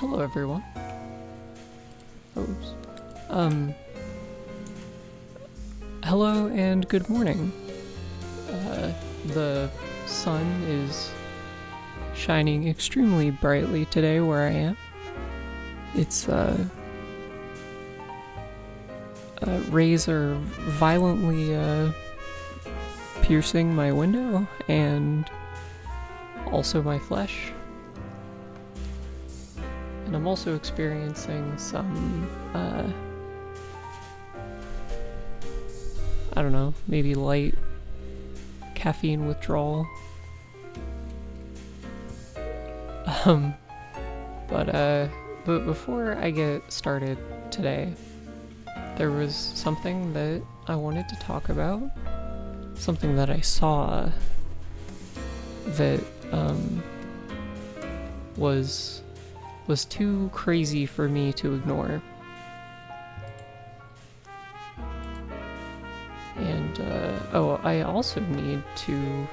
Hello everyone. Oops. Hello and good morning. The sun is shining extremely brightly today where I am. Its rays are violently piercing my window and also my flesh. And I'm also experiencing some, I don't know, maybe light caffeine withdrawal. But before I get started today, there was something that I wanted to talk about. Something that I saw that, was too crazy for me to ignore. And, I also need to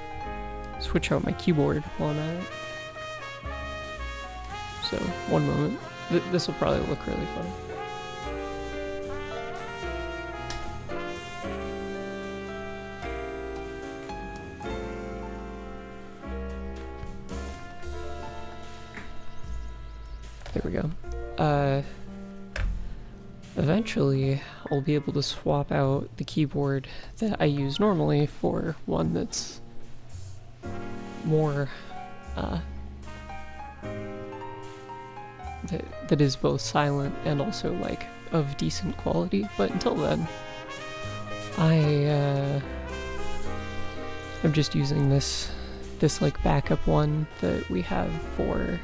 switch out my keyboard while I'm at it. So, one moment. This will probably look really fun. There we go. Eventually, I'll be able to swap out the keyboard that I use normally for one that's more, that is both silent and also, like, of decent quality. But until then, I'm just using this, like, backup one that we have for,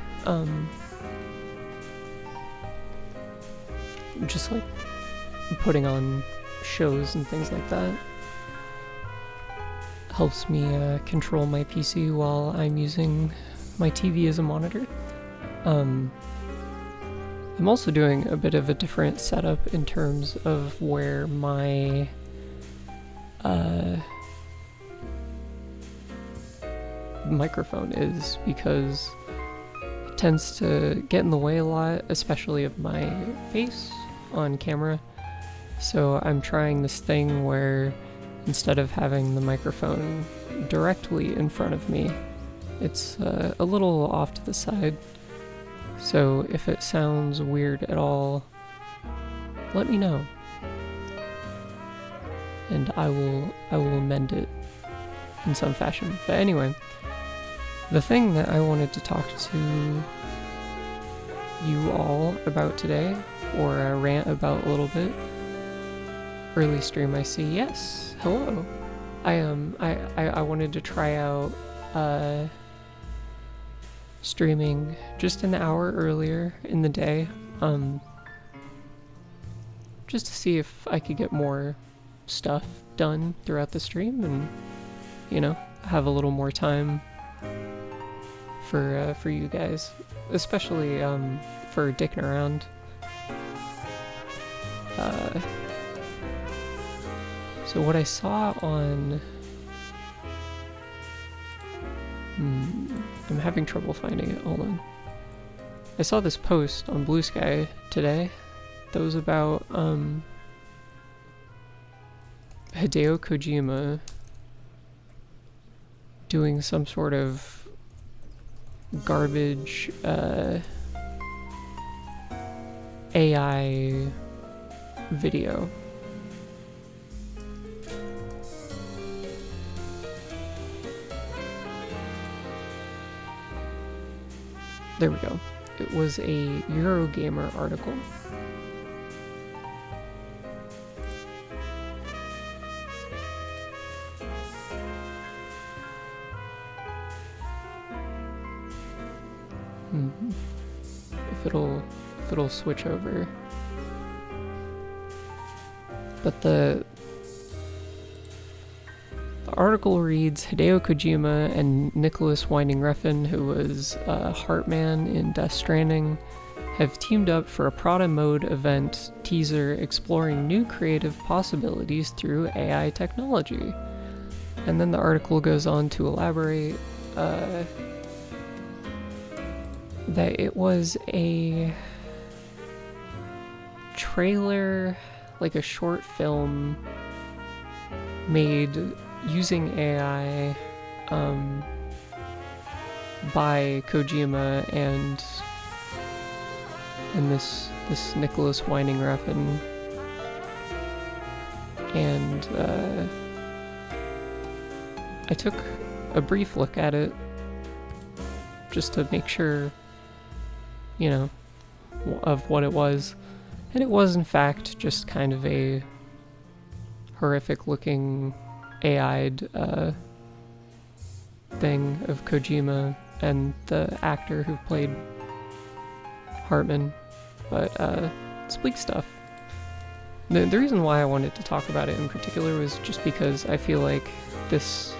just like putting on shows and things like that. Helps me control my PC while I'm using my TV as a monitor. I'm also doing a bit of a different setup in terms of where my microphone is, because it tends to get in the way a lot, especially of my face on camera. So I'm trying this thing where instead of having the microphone directly in front of me, it's a little off to the side. So if it sounds weird at all, let me know, and I will amend it in some fashion. But anyway, the thing that I wanted to talk to you all about today, or rant about a little bit. Early stream, I see. Yes, hello. I wanted to try out streaming just an hour earlier in the day, just to see if I could get more stuff done throughout the stream, and you know, have a little more time for you guys, especially for dicking around. So what I saw on... I'm having trouble finding it, hold on. I saw this post on Blue Sky today that was about Hideo Kojima doing some sort of garbage AI video. There we go. It was a Eurogamer article. If it'll switch over. But the article reads, Hideo Kojima and Nicholas Winding Refn, who was Heartman in Death Stranding, have teamed up for a Prada Mode event teaser exploring new creative possibilities through AI technology. And then the article goes on to elaborate that it was a trailer, like a short film made using AI by Kojima and this Nicholas Winding Refn, and I took a brief look at it just to make sure, you know, of what it was, and it was in fact just kind of a horrific looking AI'd thing of Kojima and the actor who played Hartman, but it's bleak stuff. The reason why I wanted to talk about it in particular was just because I feel like this,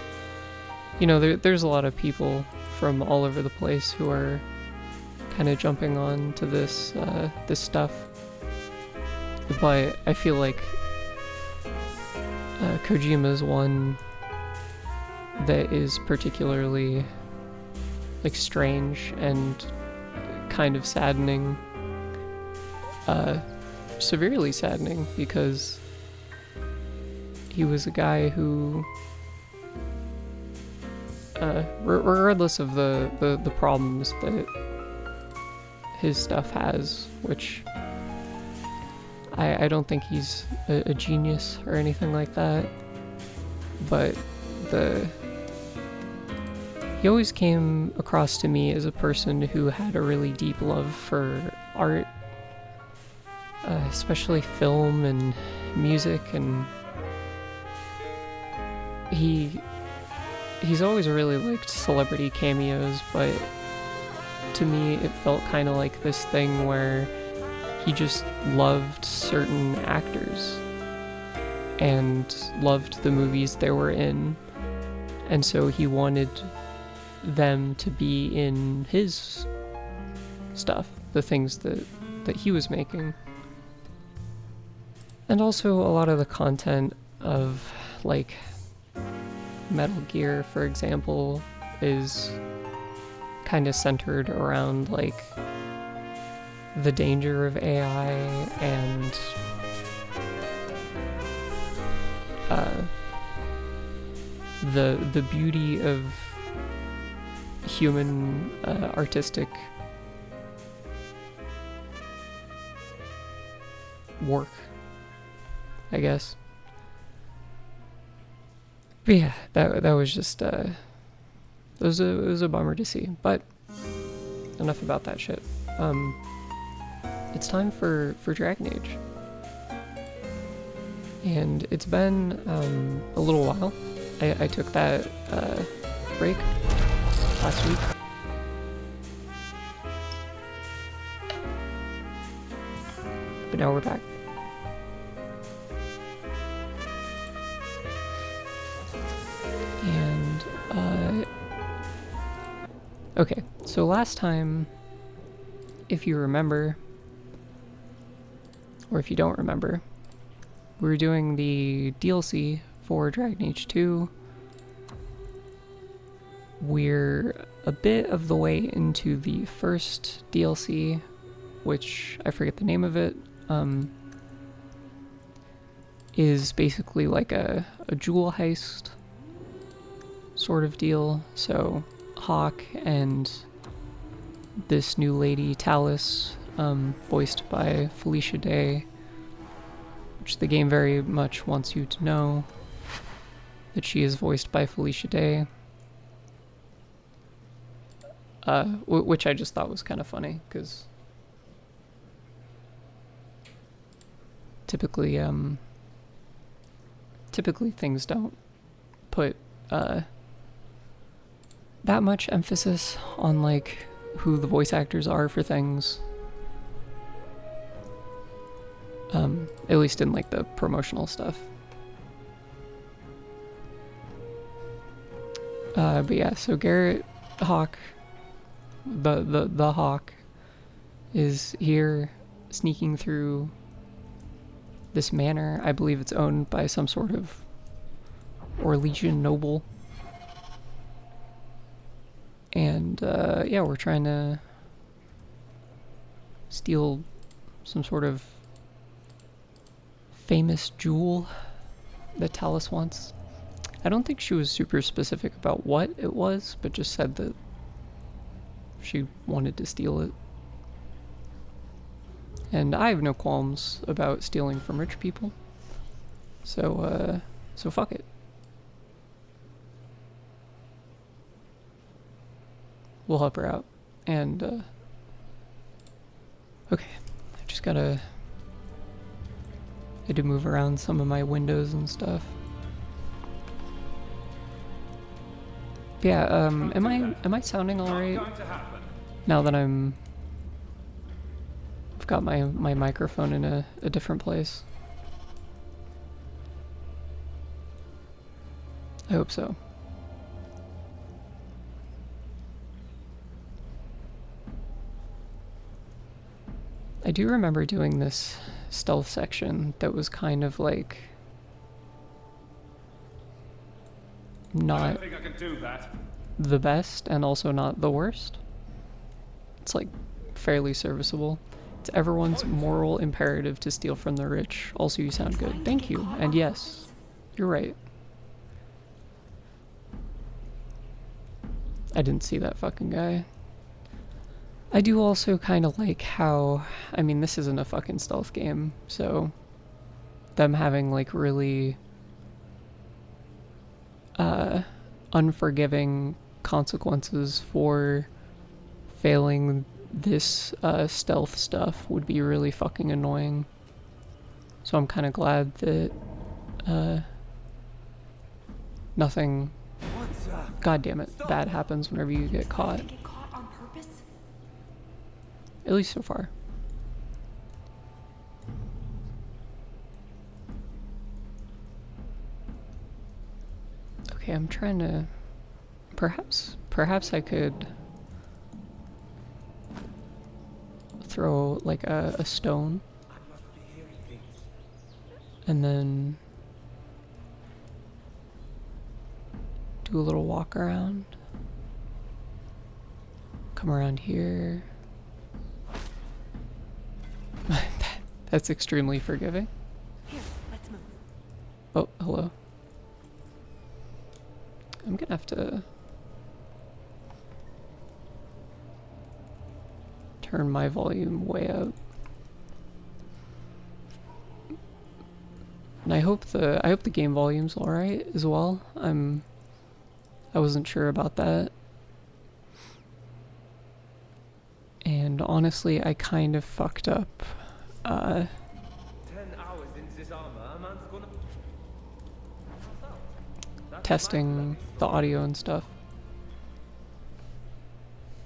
you know, there's a lot of people from all over the place who are kind of jumping on to this stuff, but I feel like Kojima's one that is particularly like strange and kind of saddening, severely saddening, because he was a guy who, regardless of the problems that his stuff has, which I don't think he's a genius or anything like that, but he always came across to me as a person who had a really deep love for art, especially film and music, and he's always really liked celebrity cameos, but to me it felt kind of like this thing where he just loved certain actors and loved the movies they were in, and so he wanted them to be in his stuff, the things that he was making. And also a lot of the content of, like, Metal Gear, for example, is kind of centered around, like, the danger of AI and the beauty of human artistic work, I guess. But yeah, that was just it was a bummer to see. But enough about that shit. It's time for Dragon Age, and it's been a little while. I took that break last week. But now we're back. And, okay, so last time, if you remember, or if you don't remember, we were doing the DLC for Dragon Age 2. We're a bit of the way into the first DLC, which I forget the name of it, is basically like a jewel heist sort of deal. So Hawk and this new lady, Talus, voiced by Felicia Day, which the game very much wants you to know that she is voiced by Felicia Day. Which I just thought was kind of funny, because typically things don't put that much emphasis on, like, who the voice actors are for things. At least in, like, the promotional stuff. But yeah, so Garrett Hawk, the Hawk, is here sneaking through this manor. I believe it's owned by some sort of Orlesian noble. And yeah, we're trying to steal some sort of famous jewel that Talus wants. I don't think she was super specific about what it was, but just said that she wanted to steal it. And I have no qualms about stealing from rich people. So fuck it. We'll help her out. And, okay. I just gotta... I had to move around some of my windows and stuff. Yeah, am I sounding alright? Now that I've got my microphone in a different place. I hope so. I do remember doing this stealth section that was kind of like not the best and also not the worst. It's like fairly serviceable. It's everyone's moral imperative to steal from the rich. Also, you sound good. Thank you. And yes, you're right. I didn't see that fucking guy. I do also kind of like how, I mean, this isn't a fucking stealth game, so them having like really unforgiving consequences for failing this stealth stuff would be really fucking annoying. So I'm kind of glad that nothing, god damn it, bad happens whenever you get caught. At least so far. Okay, I'm trying to... Perhaps I could throw like a stone and then do a little walk around. Come around here. That's extremely forgiving. Here, let's move. Oh, hello. I'm gonna have to turn my volume way up. And I hope the game volume's alright as well. I wasn't sure about that. And honestly, I kind of fucked up 10 hours into this armor, a man's gonna... testing the audio and stuff.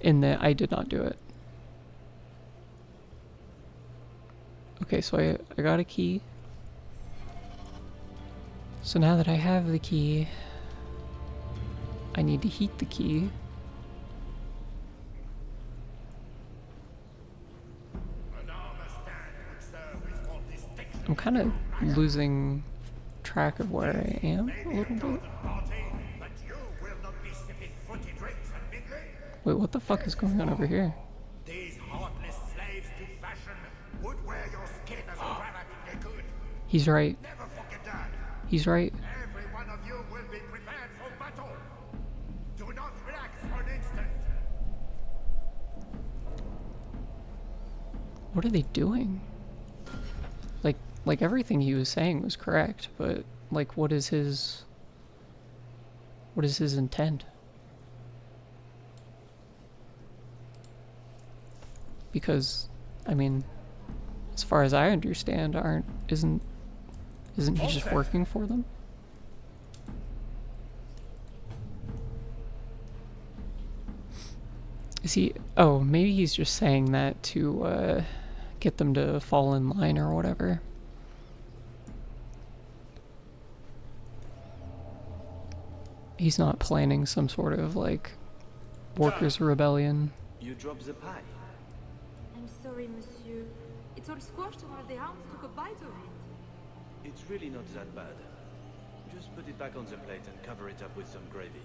In that I did not do it. Okay, so I got a key. So now that I have the key, I need to heat the key. I'm kind of losing track of where I am a little bit. Wait, what the fuck is going on over here? These heartless slaves to fashion would wear your skin as a rabbit if they could. He's right. Never forget that. He's right. Every one of you will be prepared for battle. Do not relax for an instant. What are they doing? Like everything he was saying was correct, but like what is his intent? Because I mean, as far as I understand, isn't he just working for them? Is he? Oh, maybe he's just saying that to get them to fall in line or whatever. He's not planning some sort of like workers' rebellion. You dropped the pie. I'm sorry, monsieur. It's all squashed while the hounds took a bite of it. It's really not that bad. Just put it back on the plate and cover it up with some gravy.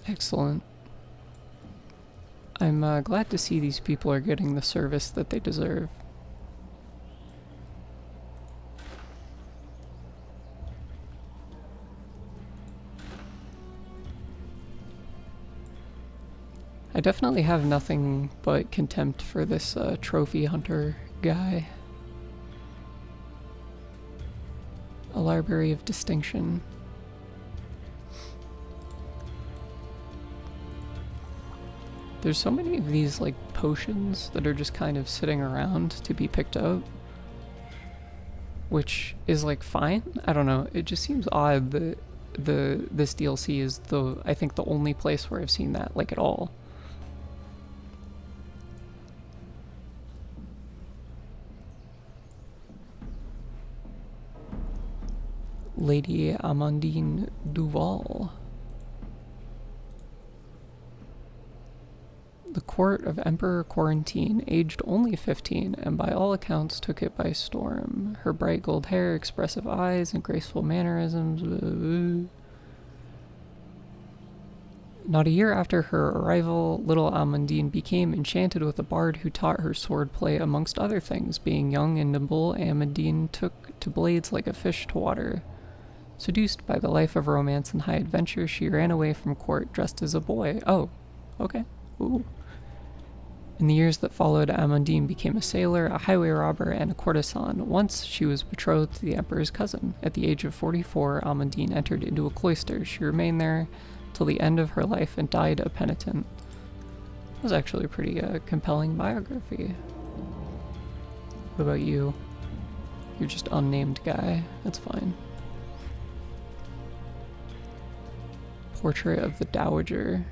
Excellent. I'm glad to see these people are getting the service that they deserve. I definitely have nothing but contempt for this trophy hunter guy. A library of distinction. There's so many of these like potions that are just kind of sitting around to be picked up, which is like fine. I don't know. It just seems odd that this DLC is I think the only place where I've seen that like at all. Lady Amandine Duval. The court of Emperor Quarantine, aged only 15, and by all accounts took it by storm. Her bright gold hair, expressive eyes, and graceful mannerisms. Not a year after her arrival, little Amandine became enchanted with a bard who taught her swordplay amongst other things. Being young and nimble, Amandine took to blades like a fish to water. Seduced by the life of romance and high adventure, she ran away from court dressed as a boy. Oh, okay. Ooh. In the years that followed, Amandine became a sailor, a highway robber, and a courtesan. Once she was betrothed to the emperor's cousin. At the age of 44, Amandine entered into a cloister. She remained there till the end of her life and died a penitent. That was actually a pretty compelling biography. What about you? You're just unnamed guy. That's fine. Portrait of the Dowager.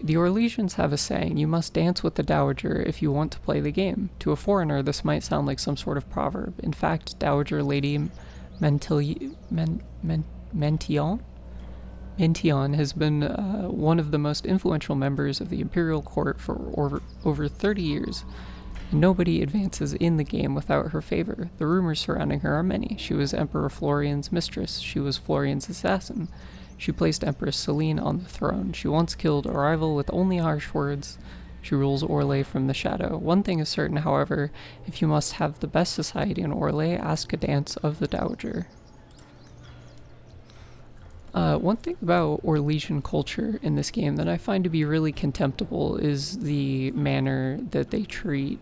The Orlesians have a saying, you must dance with the Dowager if you want to play the game. To a foreigner, this might sound like some sort of proverb. In fact, Dowager Lady Mention has been one of the most influential members of the imperial court for over 30 years. Nobody advances in the game without her favor. The rumors surrounding her are many. She was Emperor Florian's mistress. She was Florian's assassin. She placed Empress Celine on the throne. She once killed a rival with only harsh words. She rules Orlais from the shadow. One thing is certain, however, if you must have the best society in Orlais, ask a dance of the Dowager. One thing about Orlesian culture in this game that I find to be really contemptible is the manner that they treat,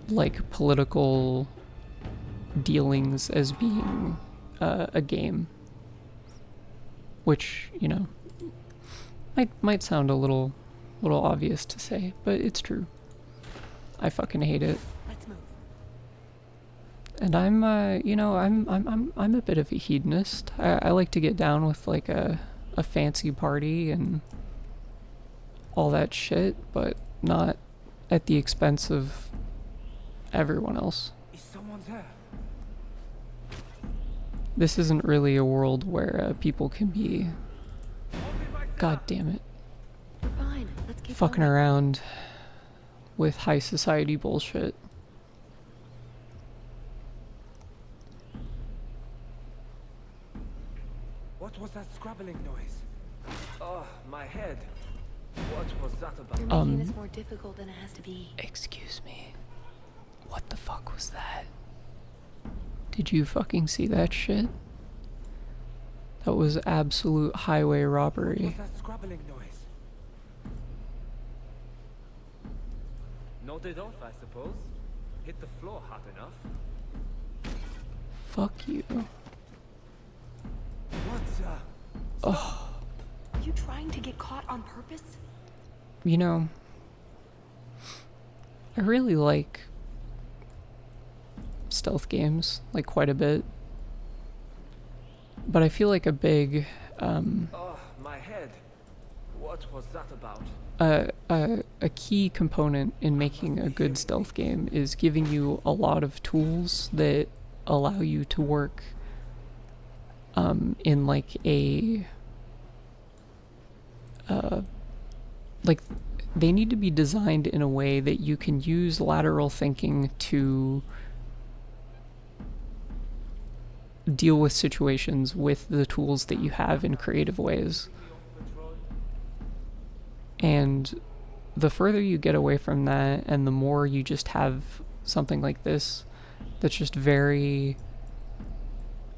like, political dealings as being a game. Which, you know, might sound a little obvious to say, but it's true. I fucking hate it. And I'm, you know, I'm a bit of a hedonist. I like to get down with like a fancy party and all that shit, but not at the expense of everyone else. Is someone there? This isn't really a world where people can be, god damn it, We're fine. Let's keep fucking going. around with high society bullshit. What was that scrabbling noise? Oh, my head. What was that about? You're making this more difficult than it has to be. Excuse me. What the fuck was that? Did you fucking see that shit? That was absolute highway What robbery. was that scrabbling noise? Nodded off, I suppose. Hit the floor hard enough. Fuck you. What? Oh, Are you trying to get caught on purpose? you know, I really like stealth games, like quite a bit. But I feel like a big, Oh, my head. What was that about? a key component in making a good stealth game is giving you a lot of tools that allow you to work in like a like they need to be designed in a way that you can use lateral thinking to deal with situations with the tools that you have in creative ways. And the further you get away from that, and the more you just have something like this that's just very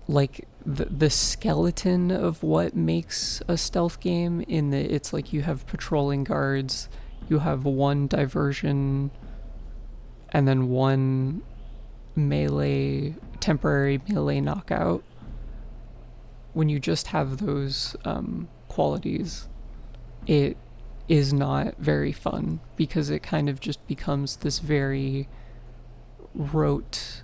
like the skeleton of what makes a stealth game, in that it's like you have patrolling guards, you have one diversion, and then one temporary melee knockout. When you just have those qualities, it is not very fun, because it kind of just becomes this very rote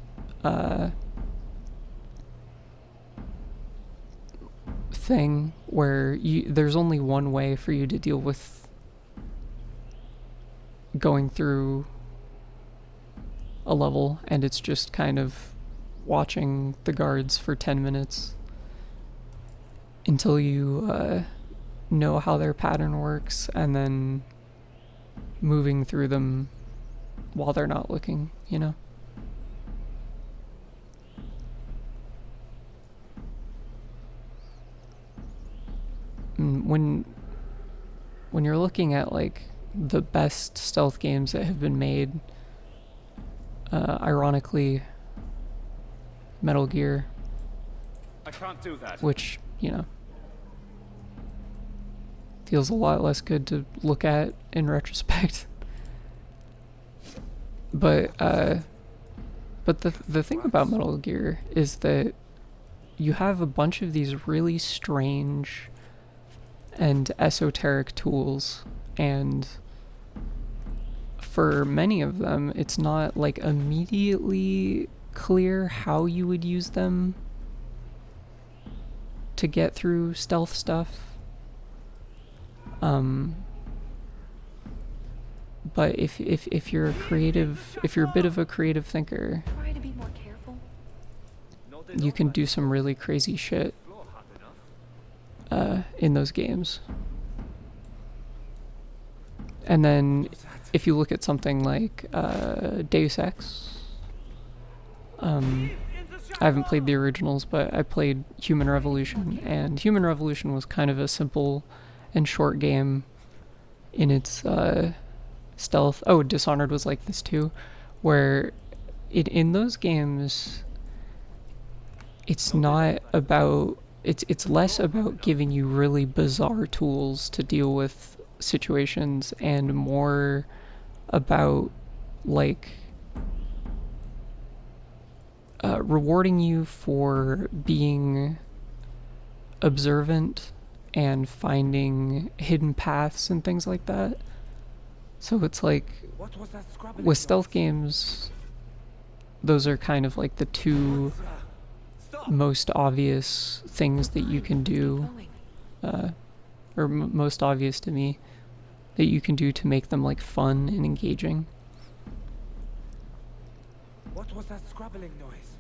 thing where there's only one way for you to deal with going through a level, and it's just kind of watching the guards for 10 minutes until you know how their pattern works, and then moving through them while they're not looking, you know? When you're looking at like the best stealth games that have been made, ironically, Metal Gear, I can't do that. which, you know, feels a lot less good to look at in retrospect. But the thing about Metal Gear is that you have a bunch of these really strange and esoteric tools, and for many of them it's not like immediately clear how you would use them to get through stealth stuff. But if you're a bit of a creative thinker, Try to be more careful. you can do some really crazy shit in those games. And then if you look at something like Deus Ex, I haven't played the originals, but I played Human Revolution, and Human Revolution was kind of a simple and short game in its stealth. Oh, Dishonored was like this too, where in those games it's not about it's less about giving you really bizarre tools to deal with situations, and more about like rewarding you for being observant and finding hidden paths and things like that. So it's like What was that scrabbling with stealth noise? games, those are kind of like the two Stop! most obvious things that you can do, or most obvious to me, that you can do to make them like fun and engaging. What was that scrabbling noise?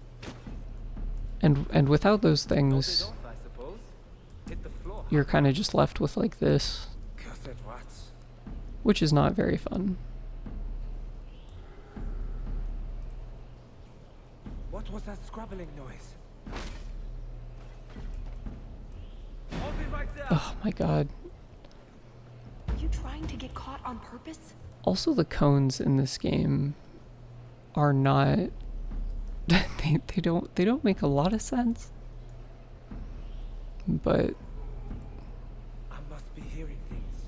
And without those Nodded things, off, I suppose. Hit the floor. you're kind of just left with like this, Cursed rats. which is not very fun. What was that scrabbling noise? Hold it right there. Oh my god. Are you trying to get caught on purpose? Also, the cones in this game are not they don't make a lot of sense. But I must be hearing things.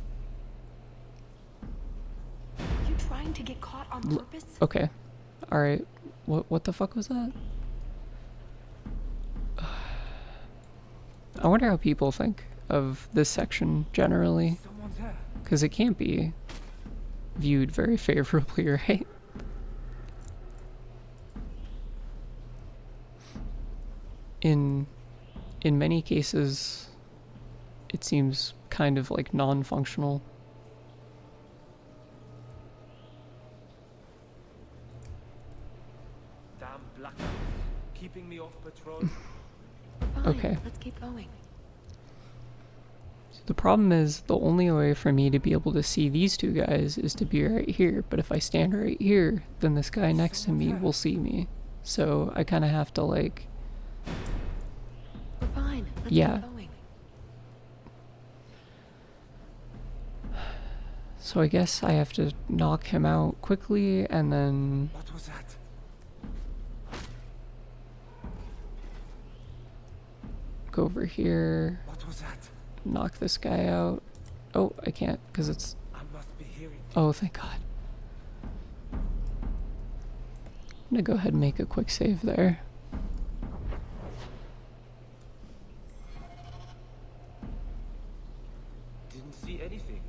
Are you trying to get caught on purpose? okay. All right. What the fuck was that? I wonder how people think of this section generally, Someone's here. because it can't be viewed very favorably, right? In many cases, it seems kind of like non-functional. Damn blackouts. Keeping me off patrol. Fine, Okay. let's keep going. The problem is, the only way for me to be able to see these two guys is to be right here, but if I stand right here, then this guy next to me will see me. So I kind of have to like Yeah. Keep going. So I guess I have to knock him out quickly and then What was that? go over here, What was that? knock this guy out. Oh, I can't because it's... I must be hearing. Oh, thank God. I'm gonna go ahead and make a quick save there. Didn't see anything.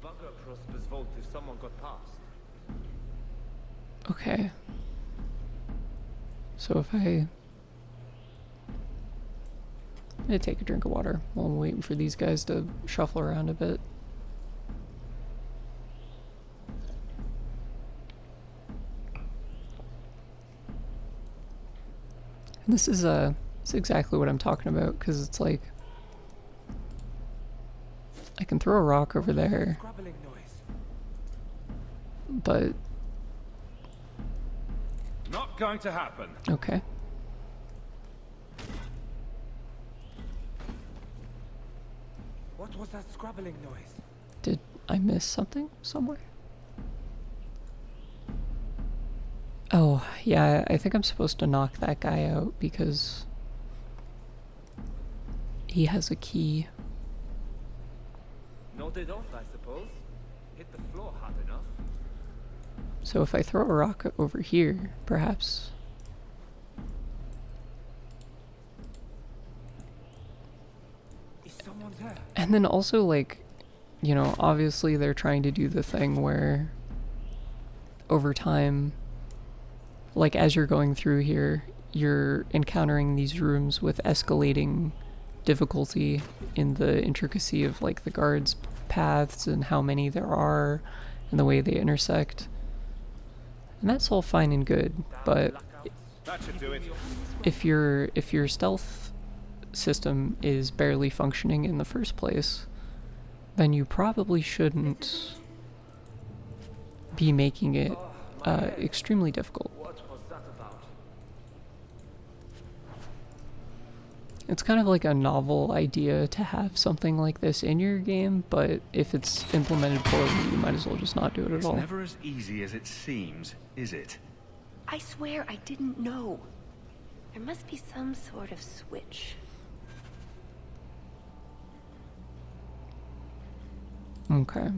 Bugger Prosper's vault if someone got past. Okay. So if I'm gonna take a drink of water while I'm waiting for these guys to shuffle around a bit. And this is it's exactly what I'm talking about, because it's like I can throw a rock over there, Scrabbling noise. but Not going to happen. okay. What was that scrabbling noise? Did I miss something somewhere? Oh, yeah, I think I'm supposed to knock that guy out because he has a key. Nodded off, I suppose. Hit the floor hard enough. So if I throw a rock over here, perhaps... Is someone there? And then also, like, you know, obviously they're trying to do the thing where over time, like as you're going through here, you're encountering these rooms with escalating difficulty in the intricacy of like the guards' paths and how many there are and the way they intersect. And that's all fine and good, but That should do it. if your stealth system is barely functioning in the first place, then you probably shouldn't be making it extremely difficult. What was that about? It's kind of like a novel idea to have something like this in your game, but if it's implemented poorly, you might as well just not do it at It's all. never as easy as it seems, is it? I swear I didn't know. There must be some sort of switch. Okay.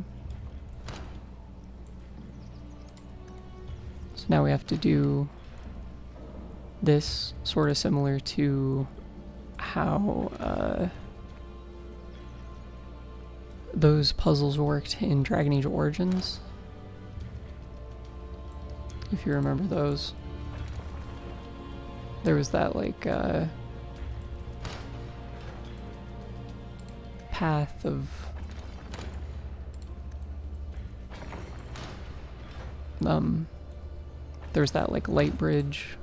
So now we have to do this, sort of similar to how those puzzles worked in Dragon Age Origins. If you remember those. There was that, like, path of... there's that, like, light bridge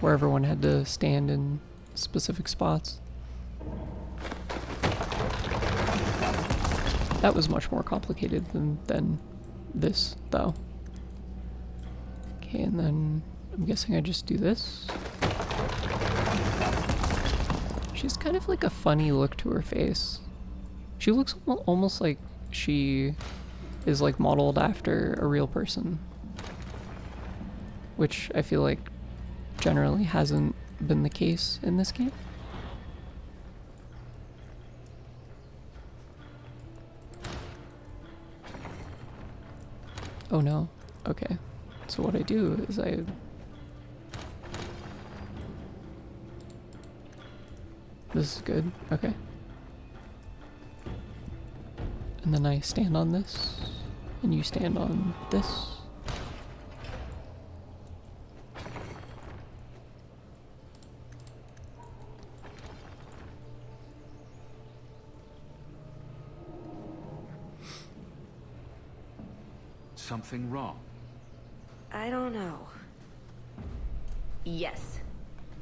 where everyone had to stand in specific spots. That was much more complicated than this, though. Okay, and then I'm guessing I just do this. She's kind of like a funny look to her face. She looks almost like she is like modeled after a real person, which I feel like generally hasn't been the case in this game. Oh no. Okay. So what I do is this is good. Okay. And then I stand on this, and you stand on this. Something wrong? I don't know. Yes.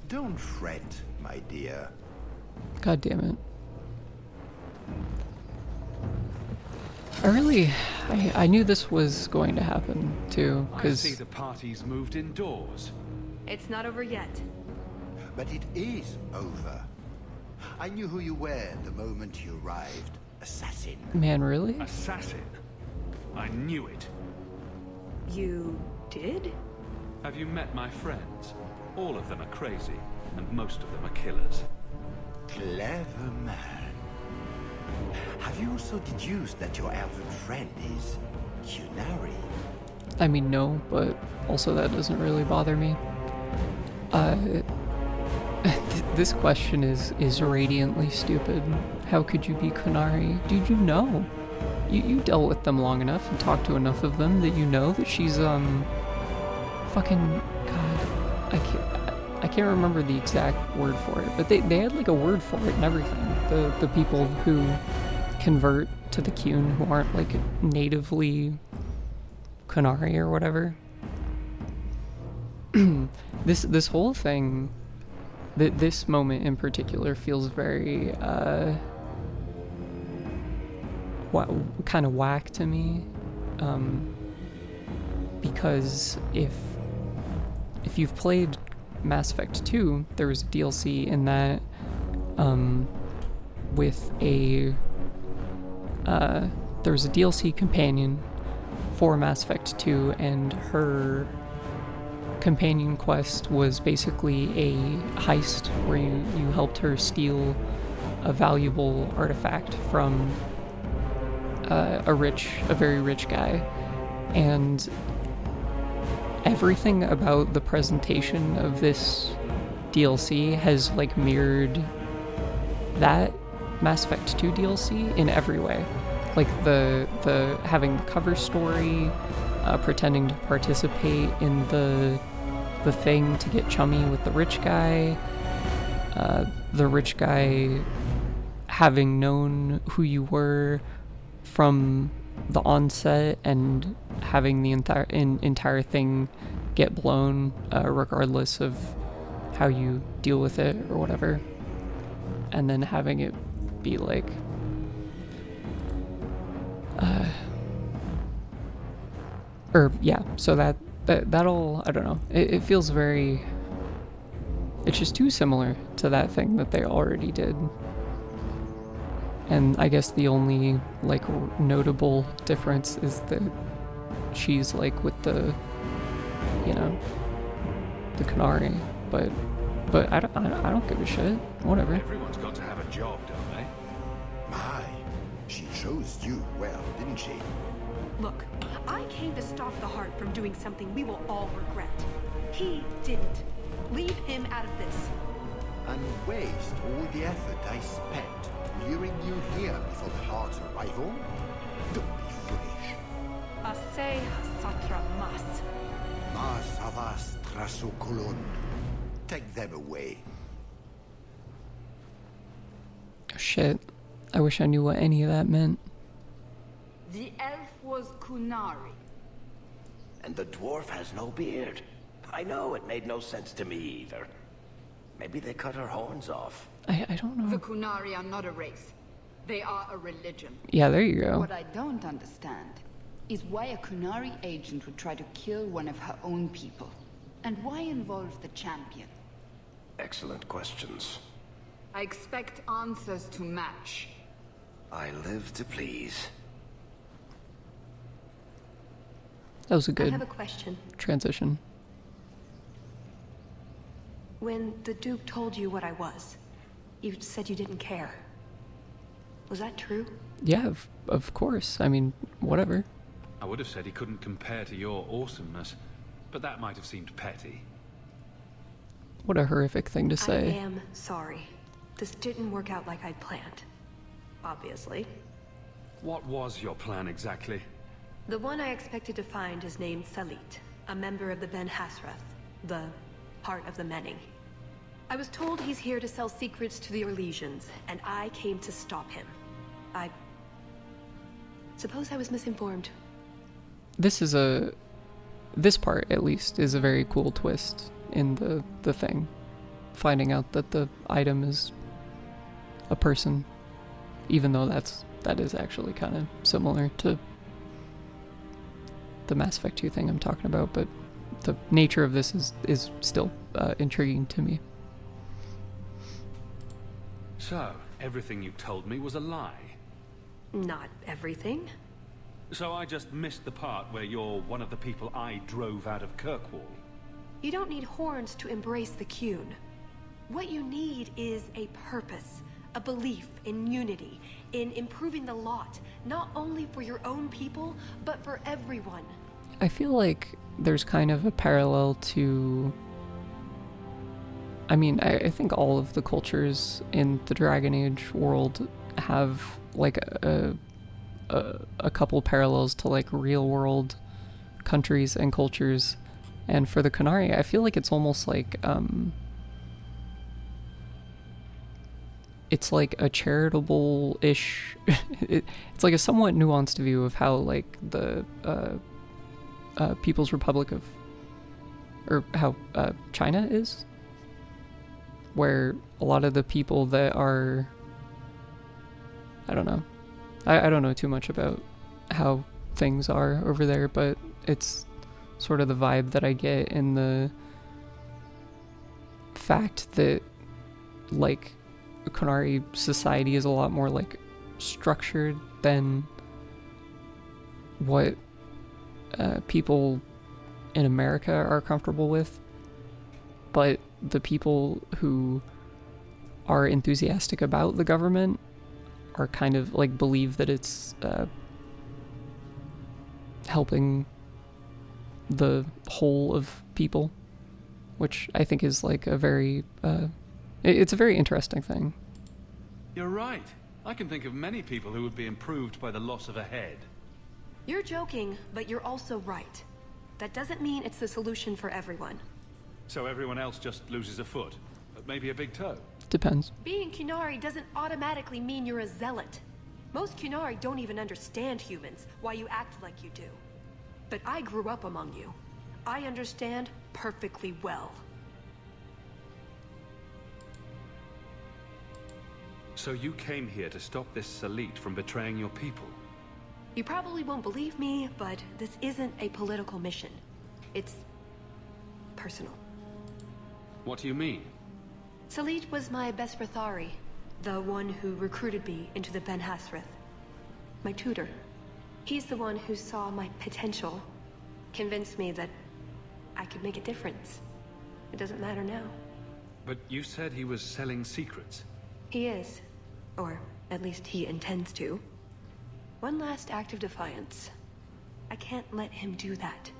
Don't fret, my dear. God damn it. I knew this was going to happen too, I see because the party's moved indoors. It's not over yet. But it is over. I knew who you were the moment you arrived. Assassin. Man, really? Assassin? I knew it. You did? Have you met my friends? All of them are crazy, and most of them are killers. Clever man. Have you also deduced that your elven friend is Kunari? I mean, no, but also that doesn't really bother me. This question is radiantly stupid. How could you be Kunari? Dude, you know. You dealt with them long enough and talked to enough of them that you know that she's, fucking, God, I can't remember the exact word for it, but they had like a word for it and everything. The people who convert to the Kun who aren't like natively Kunari or whatever. This whole thing, this moment in particular feels very kind of whack to me, because if you've played Mass Effect 2, there was a DLC in that with a there was a DLC companion for Mass Effect 2, and her companion quest was basically a heist where you helped her steal a valuable artifact from a very rich guy, and everything about the presentation of this DLC has like mirrored that Mass Effect 2 DLC in every way. Like the having the cover story, pretending to participate in the thing to get chummy with the rich guy having known who you were from the onset and having the entire thing get blown, regardless of how you deal with it or whatever, and then having it be like so that all, I don't know, it feels very, it's just too similar to that thing that they already did. And I guess the only like notable difference is that she's like with the, you know, the Kunari, but I don't give a shit. Whatever. Everyone's got to have a job, don't they? My, she chose you well, didn't she? Look, I came to stop the Heart from doing something we will all regret. He didn't. Leave him out of this. And waste all the effort I spent luring you here before the Heart's arrival? Don't be foolish. Asay Satra Mas. Mas avas trasukulun. Take them away. Shit. I wish I knew what any of that meant. The elf was Kunari. And the dwarf has no beard. I know, it made no sense to me either. Maybe they cut her horns off. I don't know. The Kunari are not a race. They are a religion. Yeah, there you go. What I don't understand is why a Kunari agent would try to kill one of her own people. And why involve the champion? Excellent questions. I expect answers to match. I live to please. That was a I good have a question. transition. When the Duke told you what I was, you said you didn't care. Was that true? Yeah, of course. I mean, whatever. I would have said he couldn't compare to your awesomeness, but that might have seemed petty. What a horrific thing to I say. am sorry. This didn't work out like I'd planned. Obviously. What was your plan exactly? The one I expected to find is named Salit, a member of the Ben Hasrath, the Heart of the Many. I was told he's here to sell secrets to the Orlesians, and I came to stop him. I suppose I was misinformed. This part at least is a very cool twist in the thing. Finding out that the item is a person, even though that is actually kind of similar to the Mass Effect 2 thing I'm talking about, but the nature of this is still intriguing to me. So, everything you told me was a lie? Not everything. So I just missed the part where you're one of the people I drove out of Kirkwall? You don't need horns to embrace the Qun. What you need is a purpose, a belief in unity, in improving the lot, not only for your own people, but for everyone. I feel like there's kind of a parallel to... I mean, I think all of the cultures in the Dragon Age world have like a couple parallels to like real world countries and cultures. And for the Qunari, I feel like it's almost like it's like a charitable-ish it's like a somewhat nuanced view of how like the People's Republic of, or how China is, where a lot of the people that are, I don't know, I don't know too much about how things are over there, but it's sort of the vibe that I get in the fact that like Qunari society is a lot more like structured than what people in America are comfortable with, but the people who are enthusiastic about the government are kind of like believe that it's helping the whole of people, which I think is like a very it's a very interesting thing. You're right. I can think of many people who would be improved by the loss of a head. You're joking, but you're also right. That doesn't mean it's the solution for everyone. So everyone else just loses a foot, but maybe a big toe. Depends. Being Qunari doesn't automatically mean you're a zealot. Most Qunari don't even understand humans, why you act like you do. But I grew up among you. I understand perfectly well. So you came here to stop this Salit from betraying your people? You probably won't believe me, but this isn't a political mission. It's personal. What do you mean? Salit was my Besrathari, the one who recruited me into the Ben Hasrith. My tutor. He's the one who saw my potential, convinced me that I could make a difference. It doesn't matter now. But you said he was selling secrets. He is. Or at least he intends to. One last act of defiance. I can't let him do that.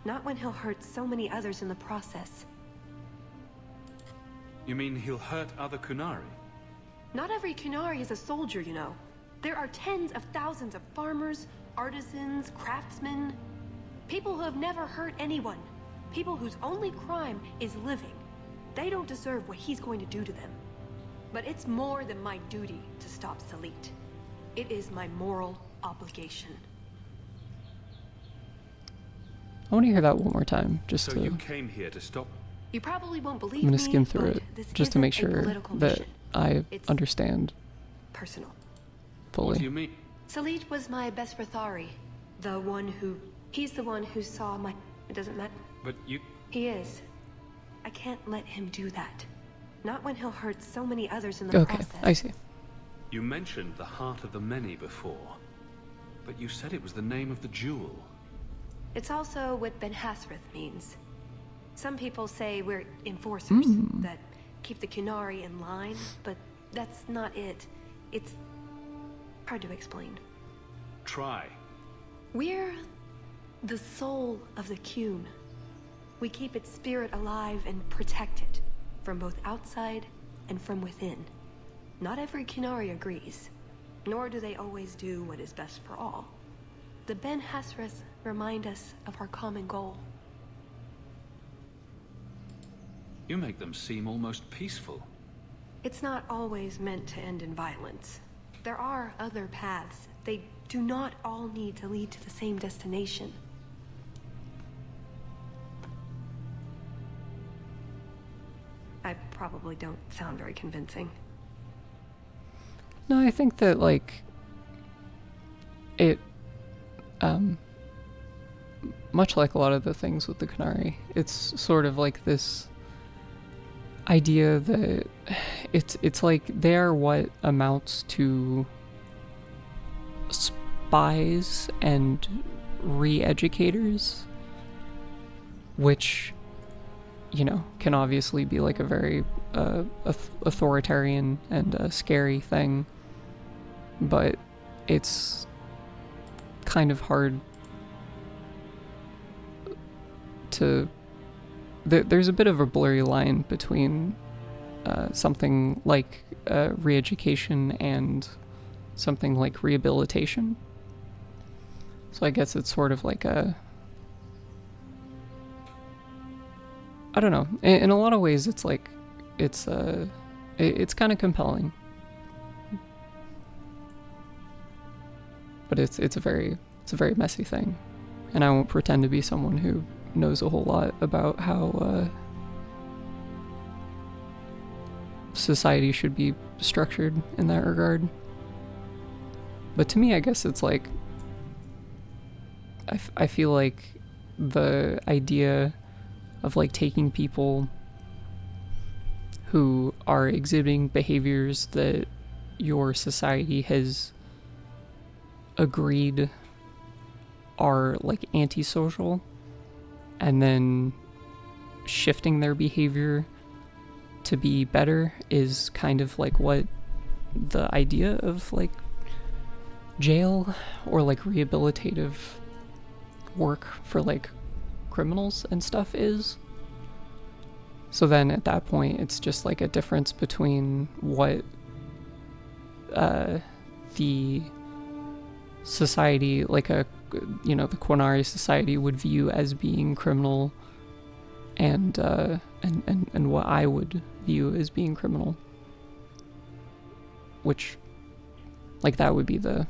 Not when he'll hurt so many others in the process. You mean he'll hurt other Qunari? Not every Qunari is a soldier, you know. There are tens of thousands of farmers, artisans, craftsmen. People who have never hurt anyone. People whose only crime is living. They don't deserve what he's going to do to them. But it's more than my duty to stop Salit. It is my moral obligation. I want to hear that one more time, just So to... you came here to stop... You probably won't believe I'm me, going to skim through but it, this just to isn't make a sure political that mission. I It's understand personal. fully. What do you mean? Salit was my Besrathari. The one who... He's the one who saw my... It doesn't matter. But you... He is. I can't let him do that. Not when he'll hurt so many others in the Okay, process. I see. You mentioned the Heart of the Many before. But you said it was the name of the jewel. It's also what Ben Hasrith means. Some people say we're enforcers, that keep the Qunari in line, but that's not it. It's hard to explain. Try. We're the soul of the Qun. We keep its spirit alive and protect it, from both outside and from within. Not every Qunari agrees, nor do they always do what is best for all. The Ben Hasrith remind us of our common goal. You make them seem almost peaceful. It's not always meant to end in violence. There are other paths. They do not all need to lead to the same destination. I probably don't sound very convincing. No, I think that, like, it, much like a lot of the things with the Qunari, it's sort of like this idea that it's like they're what amounts to spies and re-educators, which, you know, can obviously be like a very authoritarian and scary thing, but it's kind of hard to... There's a bit of a blurry line between something like re-education and something like rehabilitation. So I guess it's sort of like a... I don't know. In a lot of ways, it's like... It's kind of compelling. But it's a very messy thing. And I won't pretend to be someone who knows a whole lot about how society should be structured in that regard. But to me, I guess it's like... I feel like the idea of like taking people who are exhibiting behaviors that your society has agreed are like antisocial, and then shifting their behavior to be better is kind of like what the idea of like jail or like rehabilitative work for like criminals and stuff is. So then at that point it's just like a difference between what the society, like a, you know, the Quinari society would view as being criminal, and what I would view as being criminal, which, like, that would be the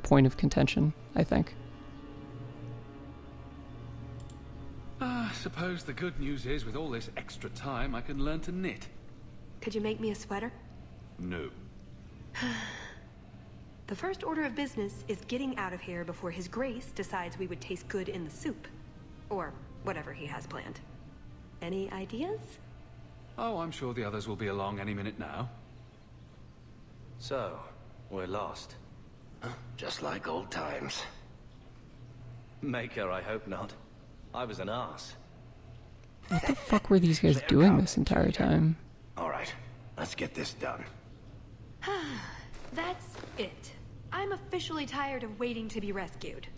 point of contention, I think. I suppose the good news is, with all this extra time, I can learn to knit. Could you make me a sweater? No. The first order of business is getting out of here before His Grace decides we would taste good in the soup. Or whatever he has planned. Any ideas? Oh, I'm sure the others will be along any minute now. So, we're lost. Just like old times. Maker, I hope not. I was an arse. What the fuck were these guys doing this entire time? Alright, let's get this done. That's it. I'm officially tired of waiting to be rescued.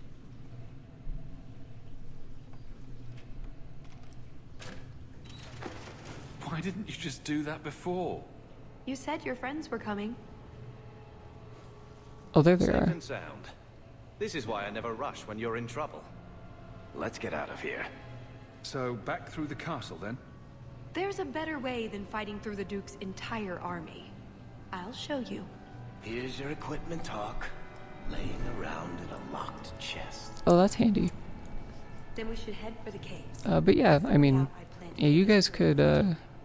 Why didn't you just do that before? You said your friends were coming. Oh, there they Safe are. and sound. This is why I never rush when you're in trouble. Let's get out of here. So, back through the castle, then? There's a better way than fighting through the Duke's entire army. I'll show you. Here's your equipment talk. Laying around in a locked chest. Oh, that's handy. Then we should head for the caves. But yeah, I mean, yeah, you guys could,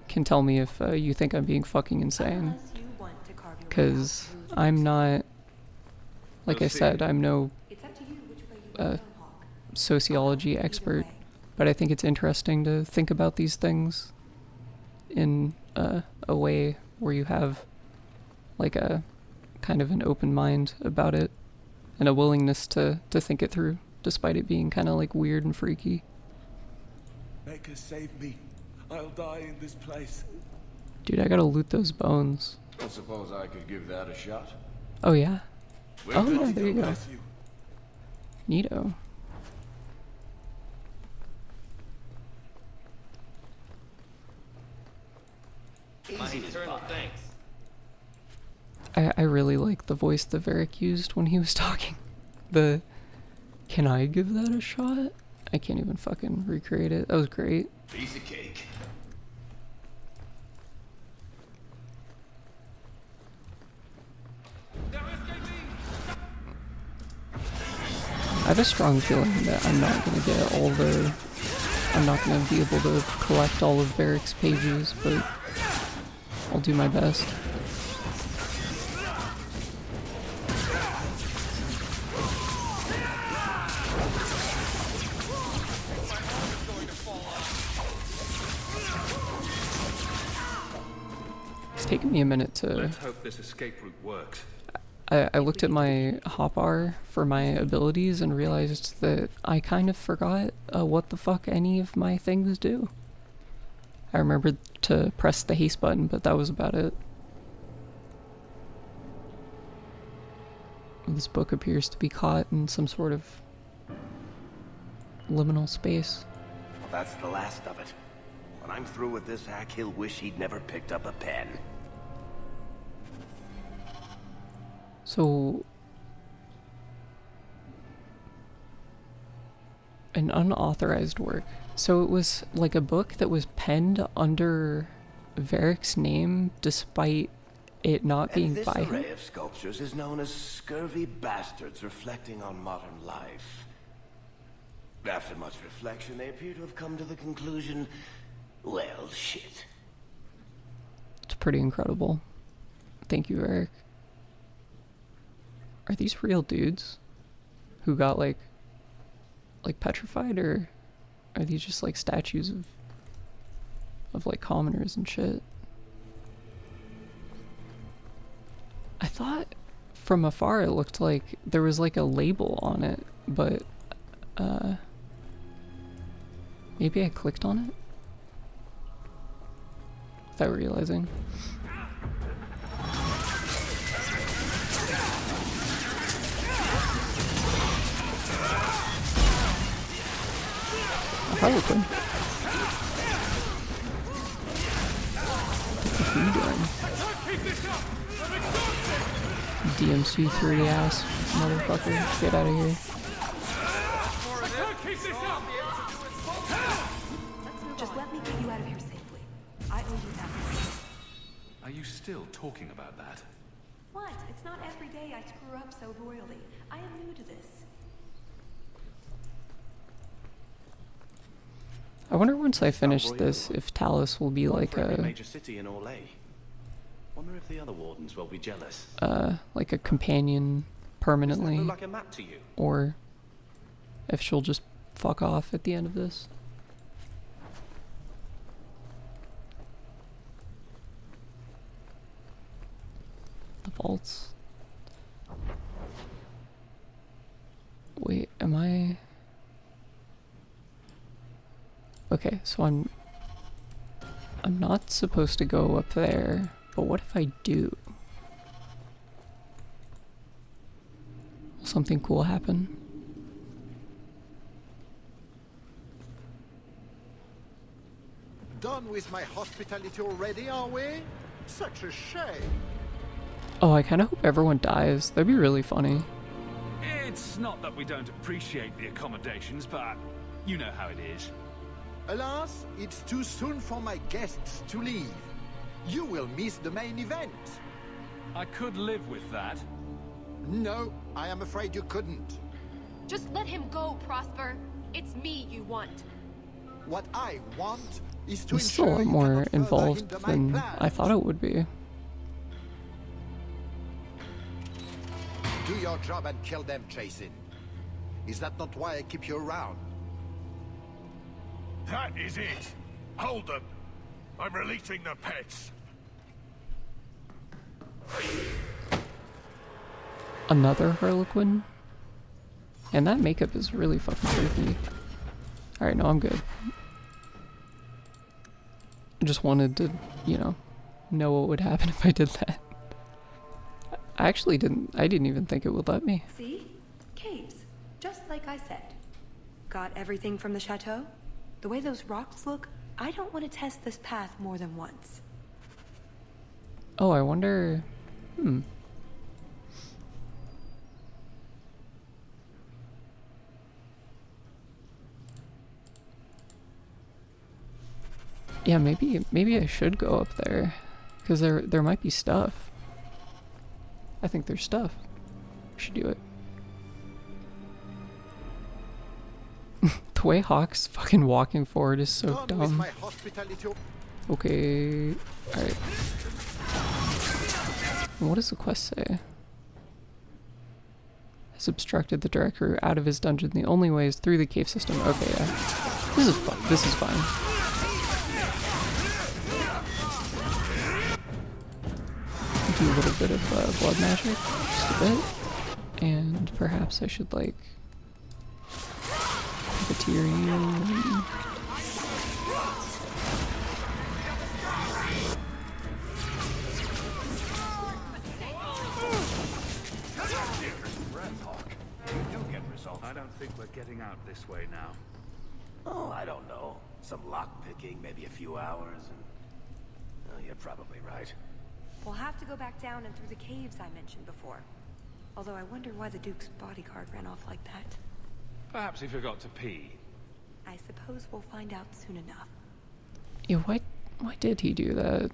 can tell me if you think I'm being fucking insane. Because I'm not, like I said, I'm no sociology expert, but I think it's interesting to think about these things in a way where you have like a kind of an open mind about it and a willingness to think it through, despite it being kind of like weird and freaky. Maker, save me. I'll die in this place. Dude, I gotta loot those bones. I suppose I could give that a shot. Oh yeah? We're Oh good yeah, to there you go. Bless you. Neato. I really like the voice that Varric used when he was talking. The, can I give that a shot? I can't even fucking recreate it. That was great. Piece of cake. I have a strong feeling that I'm not gonna get all the... I'm not gonna be able to collect all of Varric's pages, but I'll do my best. It's taken me a minute to... Let's hope this escape route works. I looked at my hotbar for my abilities and realized that I kind of forgot what the fuck any of my things do. I remembered to press the haste button, but that was about it. This book appears to be caught in some sort of liminal space. Well, that's the last of it. When I'm through with this hack, he'll wish he'd never picked up a pen. So, an unauthorized work. So it was like a book that was penned under Varric's name despite it not being by him. This array of sculptures is known as scurvy bastards reflecting on modern life. After much reflection, they appear to have come to the conclusion, well, shit. It's pretty incredible. Thank you, Varric. Are these real dudes who got like petrified, or are these just like statues of like commoners and shit? I thought from afar it looked like there was like a label on it, but maybe I clicked on it without realizing. Harlequin. What are you doing? DMC 3 ass motherfucker. Get out of here. Just let me get you out of here safely. I owe you that. Are you still talking about that? What? It's not every day I screw up so royally. I am new to this. I wonder once I finish this if Talus will be like a a major city in Orlais. Wonder if the other wardens will be jealous. like a companion permanently, Does that look like a map to you? or if she'll just fuck off at the end of this. The vaults. Wait, am I... Okay, so I'm not supposed to go up there, but what if I do? Will something cool happen? Done with my hospitality already, are we? Such a shame. Oh, I kind of hope everyone dies. That'd be really funny. It's not that we don't appreciate the accommodations, but you know how it is. Alas, it's too soon for my guests to leave. You will miss the main event. I could live with that. No, I am afraid you couldn't. Just let him go, Prosper. It's me you want. What I want is to It's still a ensure lot you more cannot further involved hinder my than plans. I thought it would be. Do your job and kill them, Jason. Is that not why I keep you around? That is it. Hold them. I'm releasing the pets. Another Harlequin? And that makeup is really fucking creepy. Alright, no, I'm good. I just wanted to, you know what would happen if I did that. I didn't even think it would let me. See? Caves. Just like I said. Got everything from the chateau? The way those rocks look, I don't want to test this path more than once. Oh, I wonder... Yeah, maybe I should go up there, because there might be stuff. I think there's stuff. I should do it. The way Hawk's fucking walking forward is so Done with dumb. my hospitality. Okay, alright. What does the quest say? Has obstructed the direct route out of his dungeon. The only way is through the cave system. Okay, yeah. This is fun. This is fine. do a little bit of blood magic, just a bit. And perhaps I should, like, take a tear you. I don't think we're getting out this way now. Oh, I don't know. Some lockpicking, maybe a few hours, and... Oh, you're probably right. We'll have to go back down and through the caves I mentioned before. Although I wonder why the Duke's bodyguard ran off like that. Perhaps he forgot to pee. I suppose we'll find out soon enough. Yeah, why did he do that?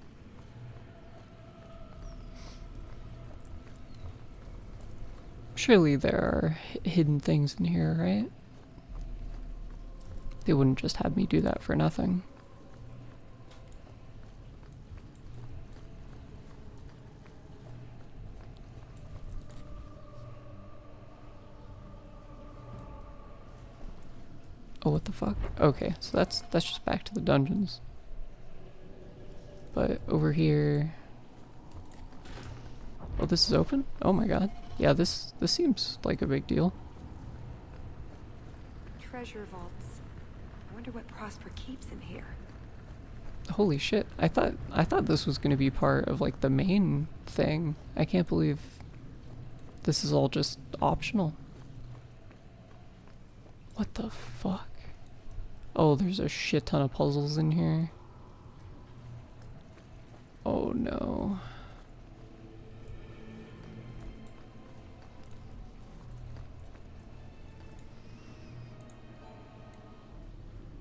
Surely there are hidden things in here, right? They wouldn't just have me do that for nothing. Oh, what the fuck? Okay, so that's just back to the dungeons. But over here... Oh, this is open? Oh my god. Yeah, this seems like a big deal. Treasure vaults. I wonder what Prosper keeps in here. Holy shit. I thought this was going to be part of like the main thing. I can't believe this is all just optional. What the fuck? Oh, there's a shit ton of puzzles in here. Oh no.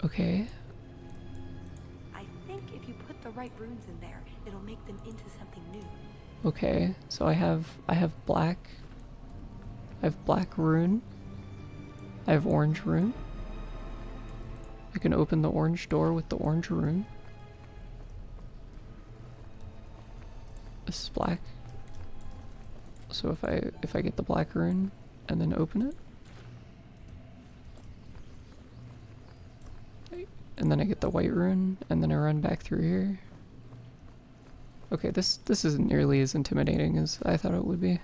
Okay. I think if you put the right runes in there, it'll make them into something new. Okay, so I have black. I have black rune. I have orange rune. I can open the orange door with the orange rune. This is black. So if I get the black rune and then open it, and then I get the white rune, and then I run back through here. Okay, this isn't nearly as intimidating as I thought it would be.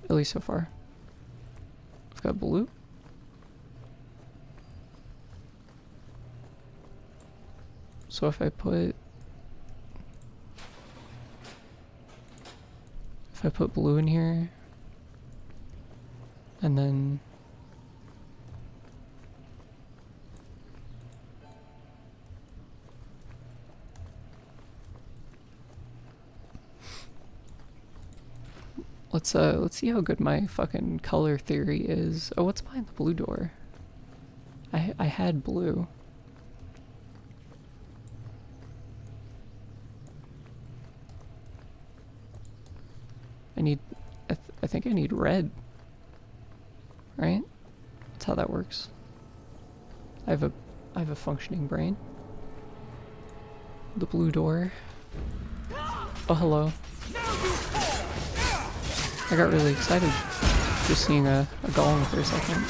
At least so far. I've got blue. So if I put blue in here, and then let's see how good my fucking color theory is. Oh, what's behind the blue door? I had blue. I think I need red. Right? That's how that works. I have a functioning brain. The blue door. Oh, hello. I got really excited just seeing a golem for a second.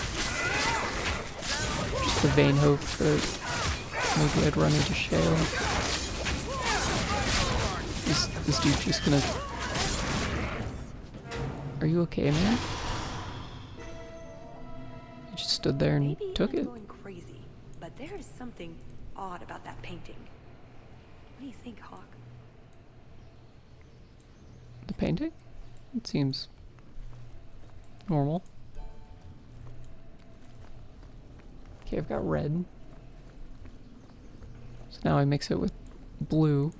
Just a vain hope that maybe I'd run into Shale. This dude's just gonna... Are you okay, man? He just stood there and took it. Going crazy, but there is something odd about that painting. What do you think, Hawk? The painting? It seems normal. Okay, I've got red. So now I mix it with blue.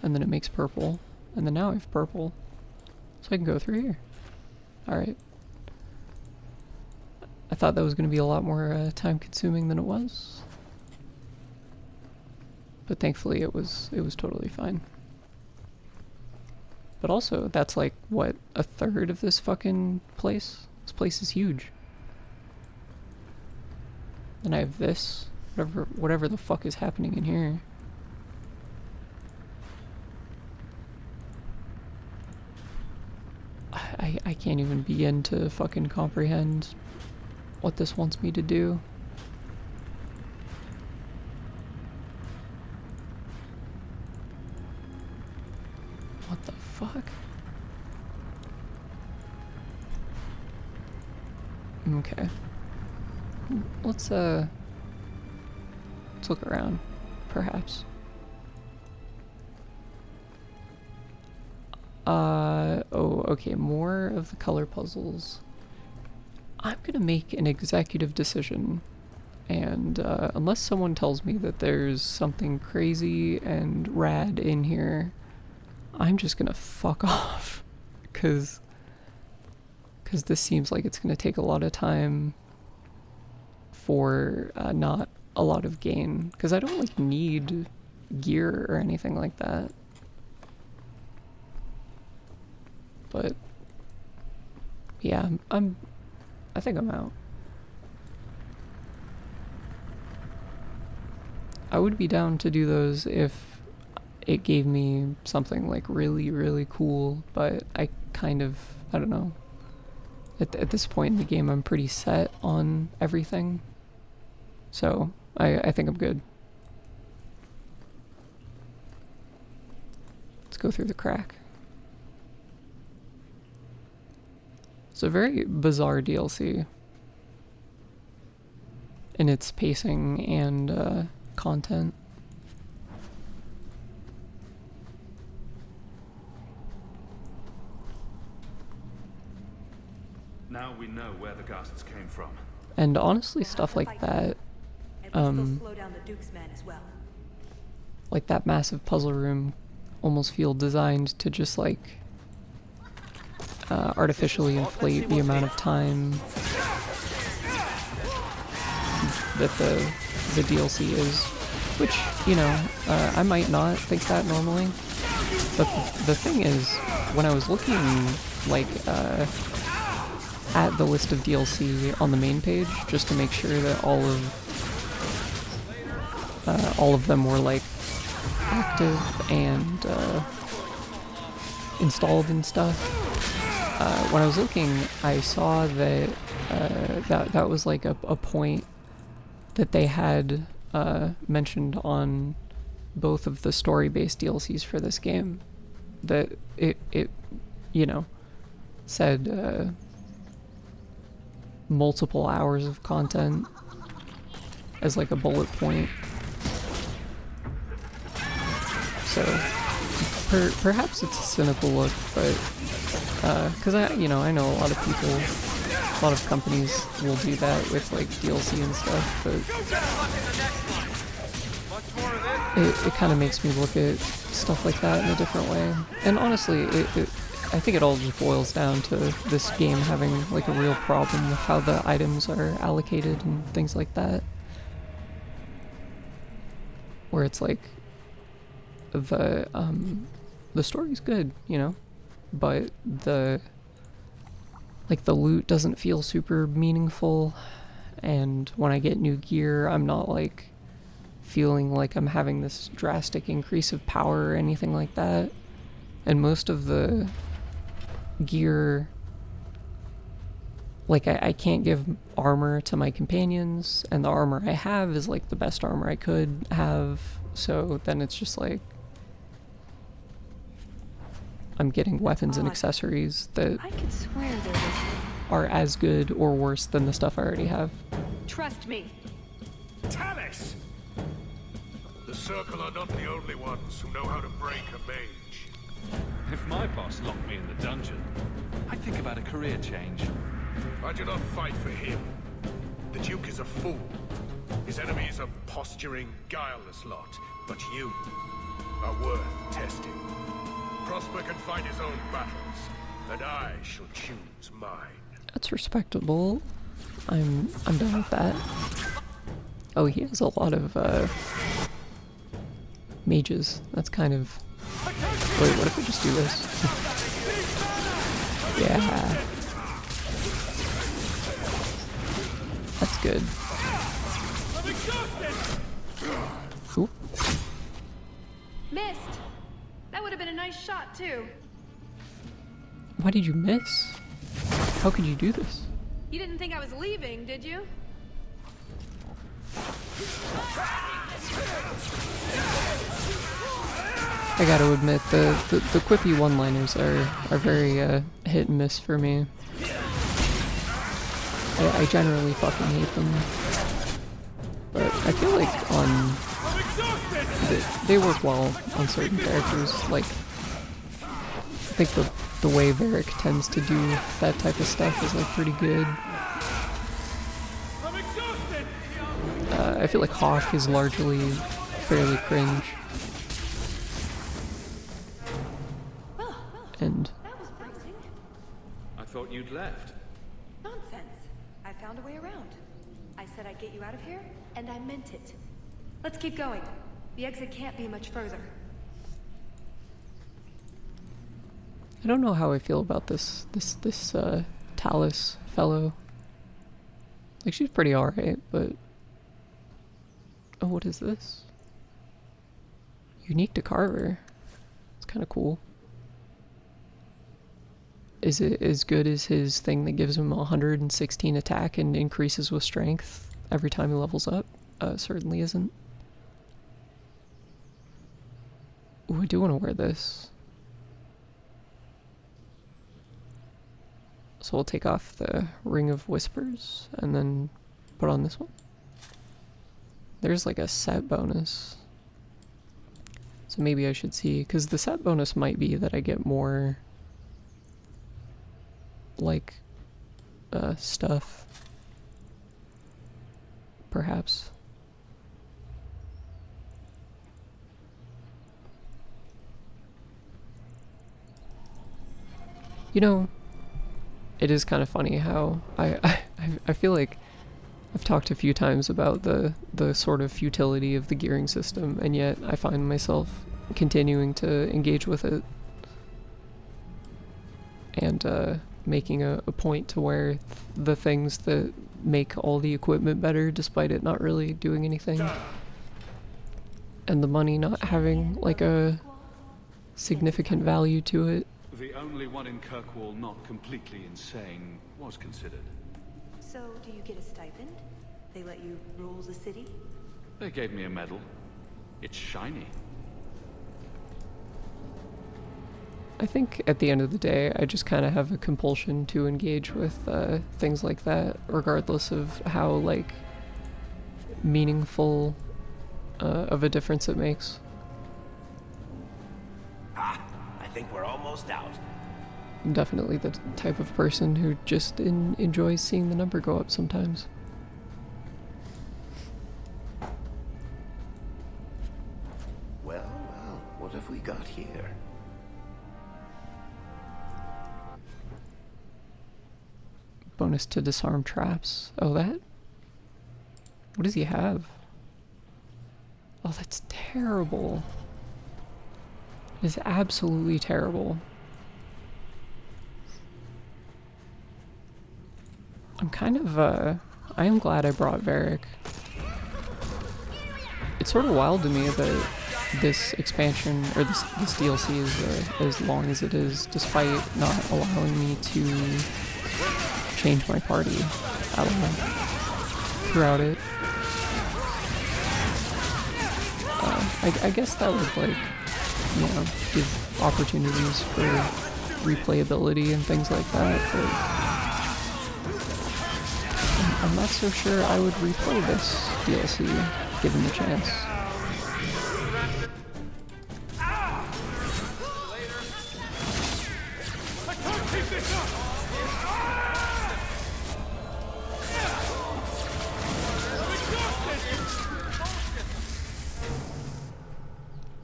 And then it makes purple. And then now I have purple. So I can go through here. Alright. I thought that was going to be a lot more time consuming than it was. But thankfully it was totally fine. But also, that's like, what, a third of this fucking place? This place is huge. And I have this. Whatever the fuck is happening in here. I can't even begin to fucking comprehend what this wants me to do. What the fuck? Okay. Let's look around, perhaps. Oh, okay, more of the color puzzles. I'm gonna make an executive decision, and unless someone tells me that there's something crazy and rad in here, I'm just gonna fuck off, cause this seems like it's gonna take a lot of time for not a lot of gain, because I don't like need gear or anything like that. But yeah, I think I'm out. I would be down to do those if it gave me something like really, really cool, but I don't know. At this point in the game, I'm pretty set on everything. So I think I'm good. Let's go through the crack. It's a very bizarre DLC in its pacing and content. Now we know where the ghasts came from. And honestly, stuff like that, slow down the Duke's men as well. like that massive puzzle room, almost feel designed to just like artificially inflate the amount of time that the DLC is, which, you know, I might not think that normally, but the thing is, when I was looking like at the list of DLC on the main page, just to make sure that all of them were like active and installed and stuff. When I was looking, I saw that that was like a point that they had mentioned on both of the story-based DLCs for this game. That it you know, said multiple hours of content as like a bullet point. So perhaps it's a cynical look, but because I know a lot of people, a lot of companies will do that with like DLC and stuff, but it kind of makes me look at stuff like that in a different way. And honestly, I think it all just boils down to this game having like a real problem with how the items are allocated and things like that, where it's like the story's good, you know, but the loot doesn't feel super meaningful, and when I get new gear, I'm not like feeling like I'm having this drastic increase of power or anything like that. And most of the gear, like I can't give armor to my companions, and the armor I have is like the best armor I could have, so then it's just like I'm getting weapons and accessories that I could swear there was... are as good or worse than the stuff I already have. Trust me. Tallis! The Circle are not the only ones who know how to break a mage. If my boss locked me in the dungeon, I'd think about a career change. I do not fight for him. The Duke is a fool. His enemies a posturing, guileless lot. But you are worth testing. Prosper can fight his own battles, and I shall choose mine. That's respectable. I'm done with that. Oh, he has a lot of mages. That's kind of... Wait, what if we just do this? Yeah. That's good. Ooh. Missed! That would have been a nice shot, too. Why did you miss? How could you do this? You didn't think I was leaving, did you? I gotta admit, the quippy one-liners are very hit and miss for me. I generally fucking hate them. But I feel like they work well on certain characters. Like, I think the way Varric tends to do that type of stuff is like pretty good. I feel like Hawk is largely fairly cringe. And I thought you'd left. Nonsense. I found a way around. I said I'd get you out of here, and I meant it. Let's keep going. The exit can't be much further. I don't know how I feel about this Talus fellow. Like, she's pretty alright, but... Oh, what is this? Unique to Carver. It's kind of cool. Is it as good as his thing that gives him 116 attack and increases with strength every time he levels up? Certainly isn't. Ooh, I do want to wear this. So we'll take off the Ring of Whispers and then put on this one. There's like a set bonus. So maybe I should see, because the set bonus might be that I get more like stuff, perhaps. You know, it is kind of funny how I feel like I've talked a few times about the sort of futility of the gearing system, and yet I find myself continuing to engage with it and making a point to where the things that make all the equipment better, despite it not really doing anything, and the money not having like a significant value to it. The only one in Kirkwall not completely insane was considered. So, do you get a stipend? They let you rule the city? They gave me a medal. It's shiny. I think at the end of the day, I just kind of have a compulsion to engage with things like that, regardless of how, like, meaningful of a difference it makes. Ah, I think we're almost out. I'm definitely the type of person who just enjoys seeing the number go up sometimes. Well, what have we got here? Bonus to disarm traps. Oh, that? What does he have? Oh, that's terrible. It's absolutely terrible. I'm kind of, I am glad I brought Varric. It's sort of wild to me that this expansion, or this DLC is as long as it is, despite not allowing me to change my party at all throughout it. I guess that would, like, you know, give opportunities for replayability and things like that, but I'm not so sure I would replay this DLC given the chance.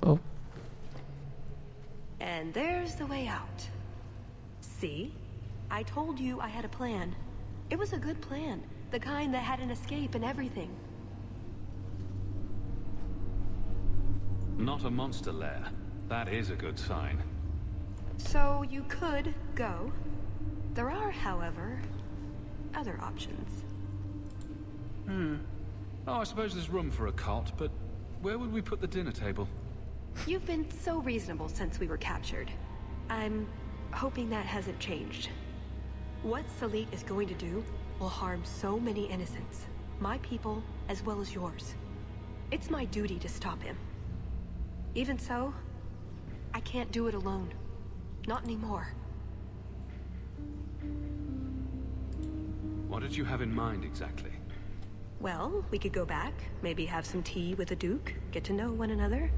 Oh. And there's the way out. See? I told you I had a plan. It was a good plan. The kind that had an escape and everything. Not a monster lair. That is a good sign. So you could go. There are, however, other options. Oh, I suppose there's room for a cot, but where would we put the dinner table? You've been so reasonable since we were captured. I'm hoping that hasn't changed. What Salit is going to do will harm so many innocents. My people, as well as yours. It's my duty to stop him. Even so, I can't do it alone. Not anymore. What did you have in mind exactly? Well, we could go back, maybe have some tea with the Duke, get to know one another.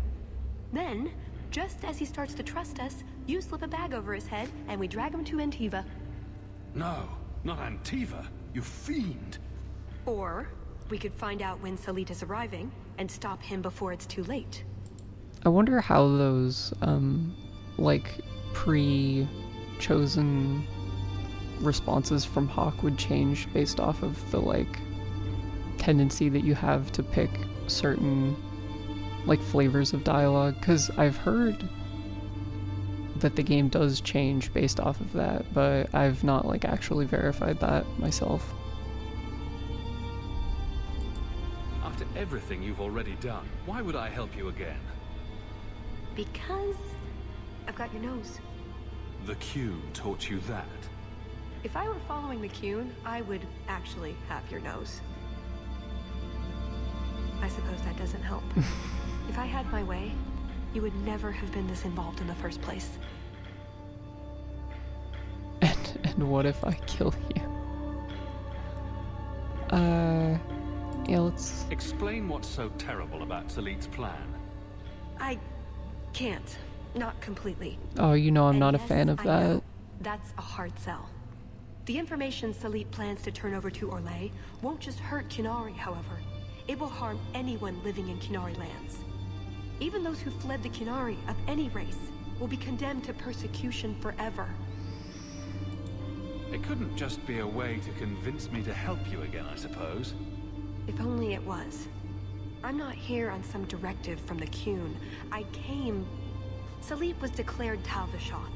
Then, just as he starts to trust us, you slip a bag over his head, and we drag him to Antiva. No, not Antiva, you fiend! Or, we could find out when Salit is arriving, and stop him before it's too late. I wonder how those, like, pre-chosen responses from Hawk would change based off of the, like, tendency that you have to pick certain, like, flavors of dialogue, because I've heard that the game does change based off of that, but I've not, like, actually verified that myself. After everything you've already done, why would I help you again? Because I've got your nose. The Q taught you that. If I were following the Qun, I would actually have your nose. I suppose that doesn't help. If I had my way, you would never have been this involved in the first place. And what if I kill you? Yeah, let's... Explain what's so terrible about Salit's plan. I can't. Not completely. Oh, you know I'm not a yes, fan of I that. know. That's a hard sell. The information Salit plans to turn over to Orlais won't just hurt Qunari, however. It will harm anyone living in Qunari lands. Even those who fled the Qunari of any race will be condemned to persecution forever. It couldn't just be a way to convince me to help you again, I suppose. If only it was. I'm not here on some directive from the Qun. I came... Salit was declared Tal Vashoth,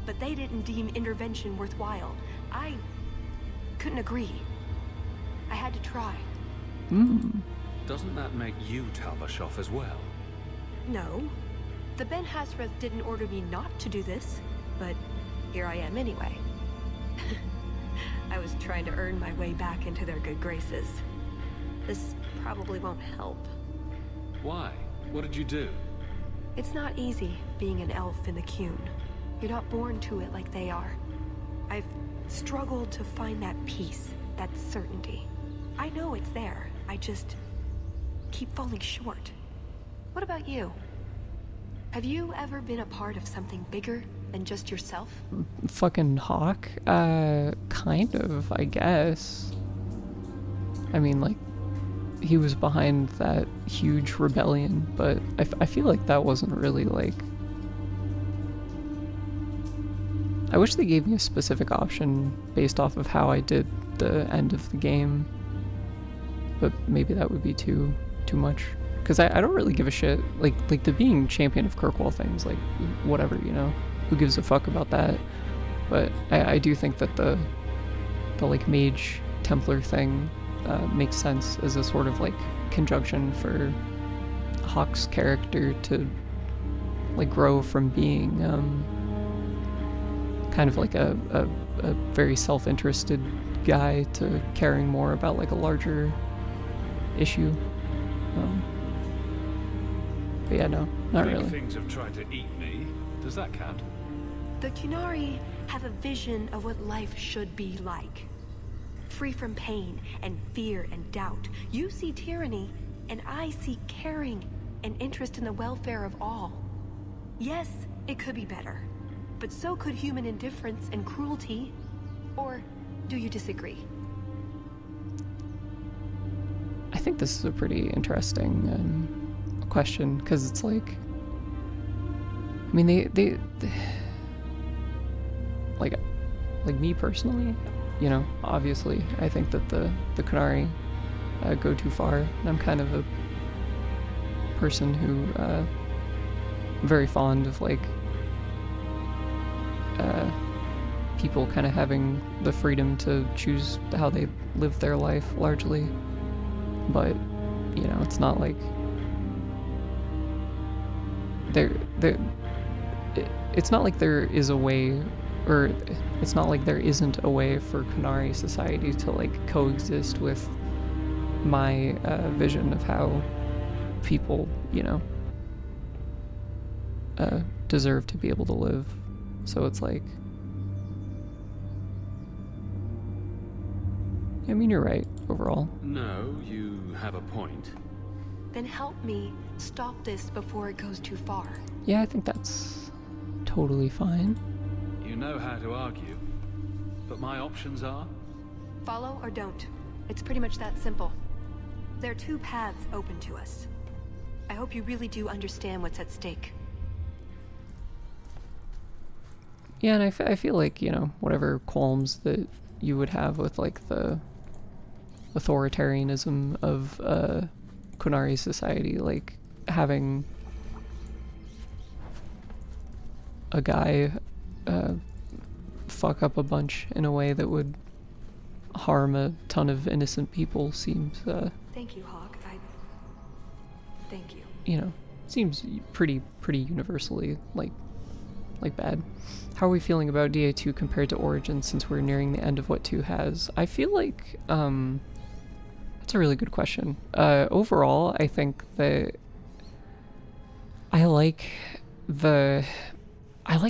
but they didn't deem intervention worthwhile. I couldn't agree. I had to try. Doesn't that make you Tal Vashoth as well? No. The Ben Hasrath didn't order me not to do this, but here I am anyway. I was trying to earn my way back into their good graces. This probably won't help. Why? What did you do? It's not easy being an elf in the Qun. You're not born to it like they are. I've struggled to find that peace, that certainty. I know it's there. I just keep falling short. What about you? Have you ever been a part of something bigger than just yourself? Fucking Hawk? Kind of, I guess. I mean, like, he was behind that huge rebellion, but I feel like that wasn't really, like... I wish they gave me a specific option based off of how I did the end of the game, but maybe that would be too much. Because I don't really give a shit, like the being champion of Kirkwall things, like, whatever, you know? Who gives a fuck about that? But I do think that the like, Mage Templar thing makes sense as a sort of, like, conjunction for Hawk's character to, like, grow from being, kind of like a very self-interested guy to caring more about, like, a larger issue. But yeah, no, not Big really. things have tried to eat me. Does that count? The Qunari have a vision of what life should be like. Free from pain and fear and doubt. You see tyranny, and I see caring and interest in the welfare of all. Yes, it could be better, but so could human indifference and cruelty. Or do you disagree? I think this is a pretty interesting question, because it's like, I mean, they like me personally, you know, obviously I think that the Qunari go too far, and I'm kind of a person who very fond of, like, people kind of having the freedom to choose how they live their life, largely. But, you know, it's not like it's not like there is a way, or it's not like there isn't a way for Qunari society to, like, coexist with my vision of how people, you know, deserve to be able to live. So it's like, I mean, you're right overall. No, you have a point. Then help me stop this before it goes too far. Yeah, I think that's totally fine. You know how to argue, but my options are? Follow or don't. It's pretty much that simple. There are two paths open to us. I hope you really do understand what's at stake. Yeah, and I feel like, you know, whatever qualms that you would have with, like, the authoritarianism of Qunari society, like, having a guy fuck up a bunch in a way that would harm a ton of innocent people seems, Thank you, Hawk. Thank you. you know, seems pretty universally, like bad. How are we feeling about DA2 compared to Origins since we're nearing the end of what 2 has? I feel like, that's a really good question. Overall, I think that I like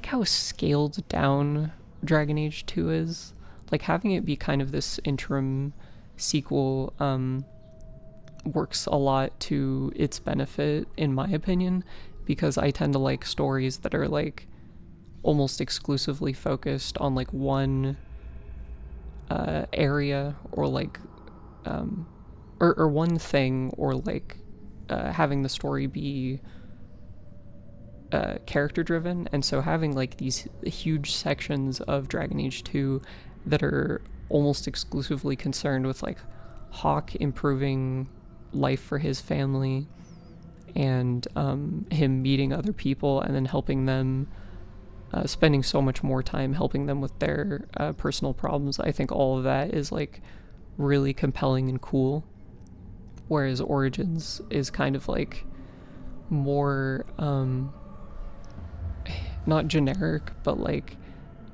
how scaled down Dragon Age 2 is. Like, having it be kind of this interim sequel, works a lot to its benefit, in my opinion, because I tend to like stories that are, like, almost exclusively focused on, like, one area, or, like, or one thing, or, like, having the story be character driven. And so having, like, these huge sections of Dragon Age 2 that are almost exclusively concerned with, like, Hawk improving life for his family, and him meeting other people and then helping them, spending so much more time helping them with their personal problems. I think all of that is, like, really compelling and cool, whereas Origins is kind of, like, more not generic, but, like,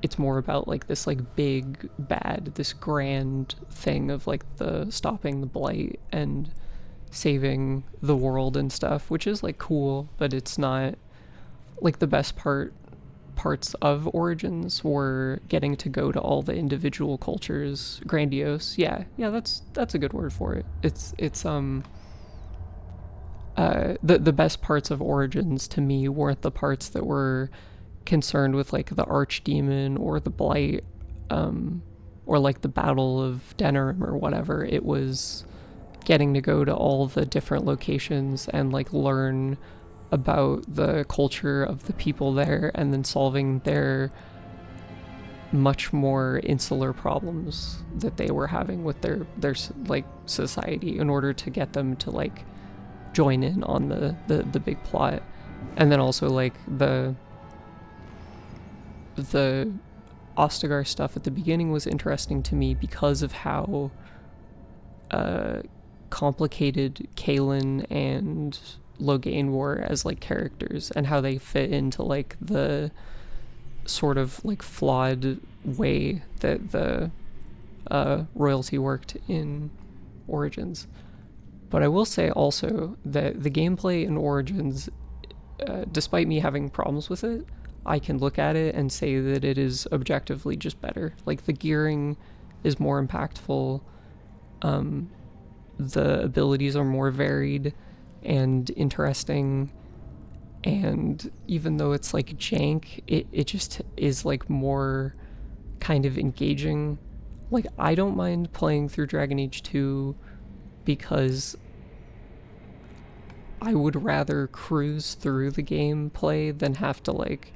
it's more about, like, this, like, big bad, this grand thing of, like, the stopping the blight and saving the world and stuff, which is, like, cool, but it's not, like, the best parts of Origins were getting to go to all the individual cultures. Grandiose, yeah, that's a good word for it. It's the best parts of Origins to me weren't the parts that were concerned with, like, the archdemon or the blight, or, like, the Battle of Denerim or whatever. It was getting to go to all the different locations and, like, learn about the culture of the people there, and then solving their much more insular problems that they were having with their like, society, in order to get them to, like, join in on the big plot. And then also, like, the Ostagar stuff at the beginning was interesting to me because of how complicated Kalen and Loghain were as, like, characters, and how they fit into, like, the sort of, like, flawed way that the royalty worked in Origins. But I will say also that the gameplay in Origins, despite me having problems with it, I can look at it and say that it is objectively just better. Like, the gearing is more impactful, the abilities are more varied and interesting, and even though it's, like, jank, it just is, like, more kind of engaging. Like, I don't mind playing through Dragon Age 2 because I would rather cruise through the gameplay than have to, like,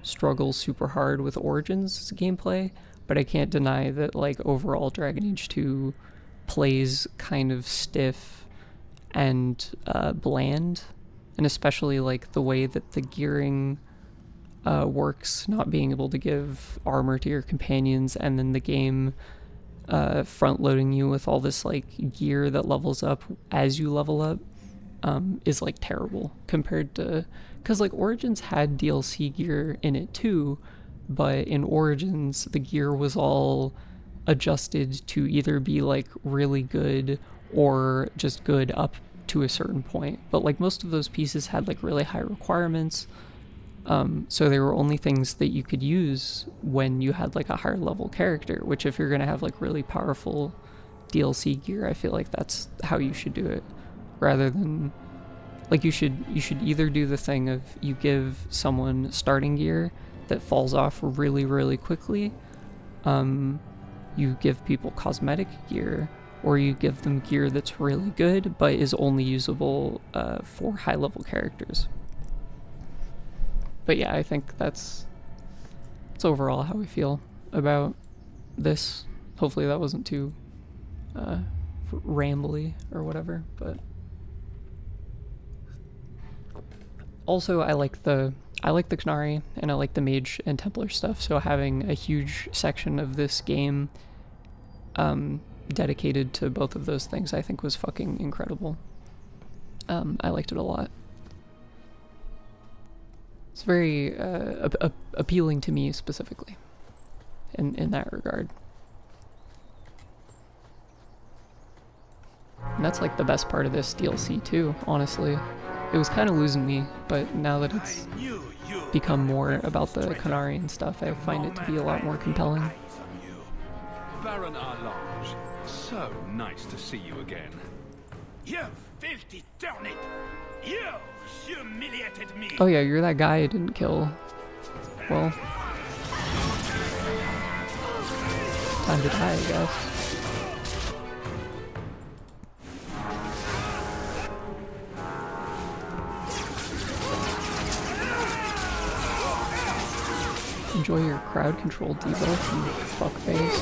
struggle super hard with Origins gameplay. But I can't deny that, like, overall Dragon Age 2 plays kind of stiff and bland, and especially, like, the way that the gearing works, not being able to give armor to your companions, and then the game front loading you with all this, like, gear that levels up as you level up, is, like, terrible compared to, because, like, Origins had DLC gear in it too, but in Origins the gear was all adjusted to either be, like, really good or just good up to a certain point. But, like, most of those pieces had, like, really high requirements, So they were only things that you could use when you had like a higher level character, which if you're going to have like really powerful DLC gear, I feel like that's how you should do it, rather than like you should either do the thing of you give someone starting gear that falls off really, really quickly, you give people cosmetic gear, or you give them gear that's really good but is only usable for high level characters. But yeah, I think that's overall how I feel about this. Hopefully that wasn't too rambly or whatever, but also I like the Khnari and I like the Mage and Templar stuff, so having a huge section of this game dedicated to both of those things I think was fucking incredible. I liked it a lot. It's very appealing to me specifically in that regard. And that's like the best part of this DLC too, honestly. It was kind of losing me, but now that it's become more about the Khnari and stuff, I find it to be a lot more compelling. Baron Arlange, so nice to see you again. You filthy turnip! You humiliated me! Oh yeah, you're that guy I didn't kill. Well, time to die, I guess. Enjoy your crowd control debuff, you fuckface.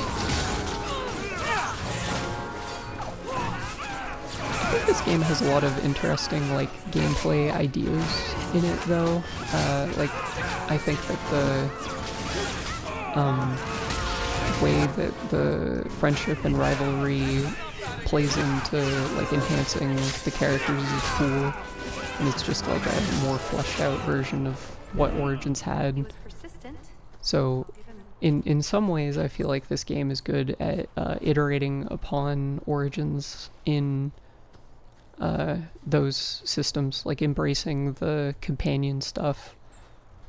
I think this game has a lot of interesting, like, gameplay ideas in it, though. Like, I think that the way that the friendship and rivalry plays into, like, enhancing the characters is cool. And it's just, like, a more fleshed out version of what Origins had. So, in some ways, I feel like this game is good at iterating upon Origins in those systems, like embracing the companion stuff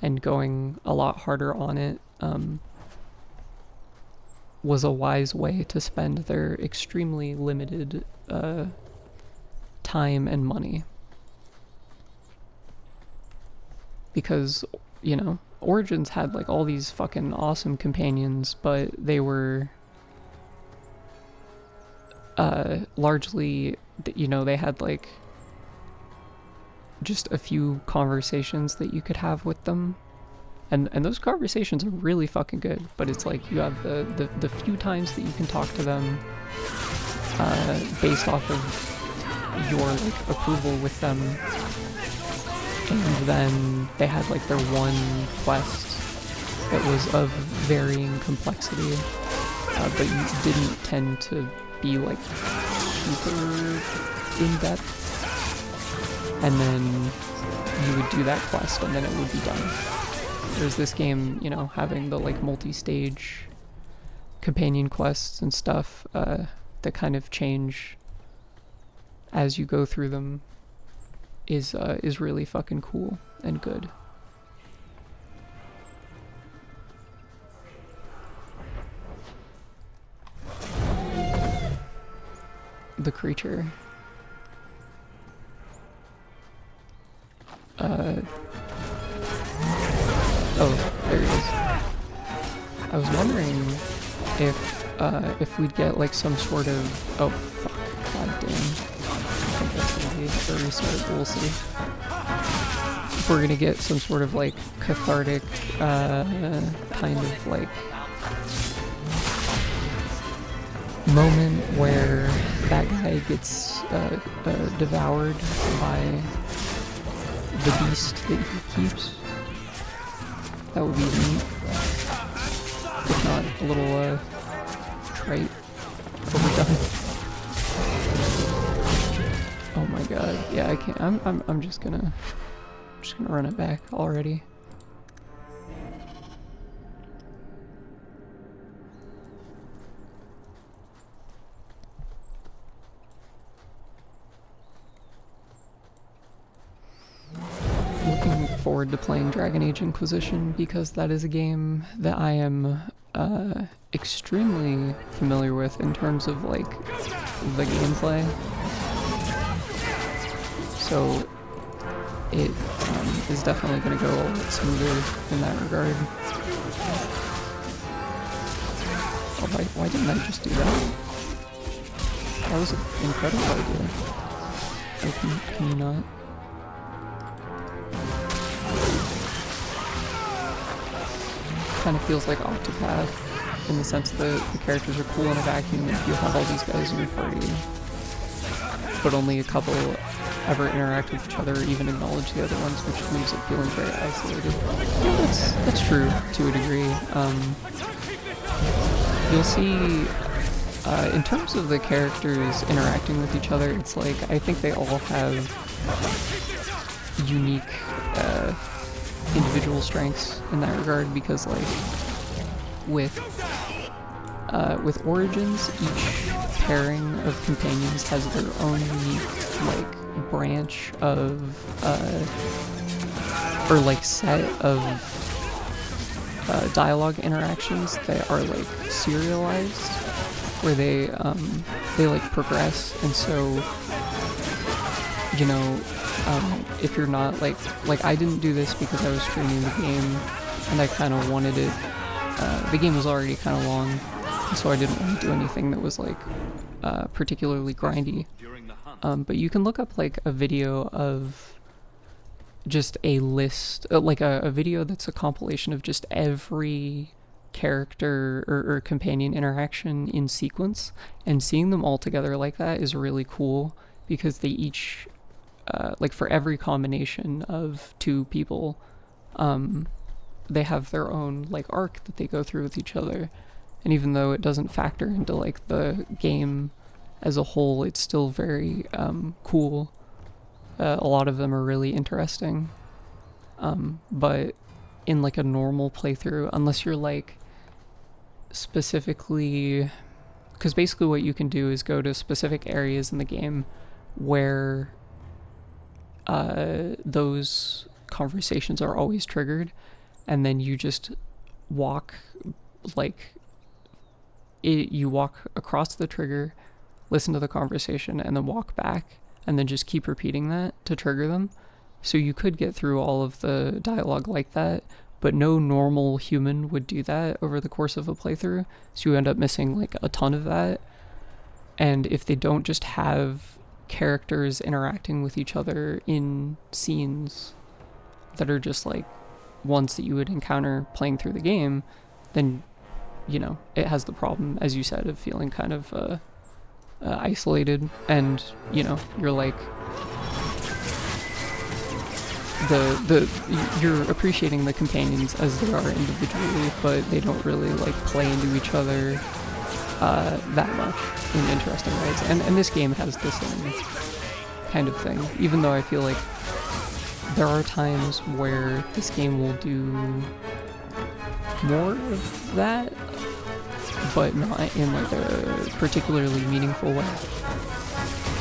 and going a lot harder on it was a wise way to spend their extremely limited time and money. Because, you know, Origins had like all these fucking awesome companions, but they were largely, you know, they had like just a few conversations that you could have with them, and those conversations are really fucking good, but it's like you have the few times that you can talk to them based off of your like approval with them, and then they had like their one quest that was of varying complexity, but you didn't tend to be like super in depth, and then you would do that quest and then it would be done. There's this game, you know, having the like multi-stage companion quests and stuff that kind of change as you go through them is really fucking cool and good. The creature. Oh, there he is. I was wondering if we'd get like some sort of, oh fuck, god damn. I think that's gonna be a restart, but we'll see. If we're gonna get some sort of like cathartic kind of like moment where that guy gets devoured by the beast that he keeps. That would be neat. If not, a little trite, overdone. Oh my god, yeah, I can't. I'm just gonna run it back already. looking forward to playing Dragon Age Inquisition because that is a game that I am extremely familiar with in terms of like the gameplay. So it is definitely going to go a lot smoother in that regard. Oh, why didn't I just do that? That was an incredible idea. Can you not? Kind of feels like Octopath in the sense that the characters are cool in a vacuum if you have all these guys in your party, but only a couple ever interact with each other or even acknowledge the other ones, which leaves it feeling very isolated. Yeah, that's true to a degree. You'll see, in terms of the characters interacting with each other, it's like, I think they all have unique individual strengths in that regard, because like with Origins, each pairing of companions has their own unique like branch of or like set of dialogue interactions that are like serialized, where they like progress, and so you know, if you're not like I didn't do this because I was streaming the game and I kind of wanted it, the game was already kind of long, so I didn't want to do anything that was like particularly grindy. But you can look up like a video of just a list, like a video that's a compilation of just every character or companion interaction in sequence, and seeing them all together like that is really cool, because they each like for every combination of two people, they have their own like arc that they go through with each other, and even though it doesn't factor into like the game as a whole, it's still very cool. A lot of them are really interesting, but in like a normal playthrough, unless you're like specifically, because basically what you can do is go to specific areas in the game where those conversations are always triggered, and then you just walk like you walk across the trigger, listen to the conversation, and then walk back, and then just keep repeating that to trigger them. So you could get through all of the dialogue like that, but no normal human would do that over the course of a playthrough, so you end up missing like a ton of that. And if they don't just have characters interacting with each other in scenes that are just like ones that you would encounter playing through the game, then, you know, it has the problem, as you said, of feeling kind of isolated, and, you know, you're like you're appreciating the companions as they are individually, but they don't really like play into each other that much in interesting ways. And this game has the same kind of thing, even though I feel like there are times where this game will do more of that, but not in like a particularly meaningful way.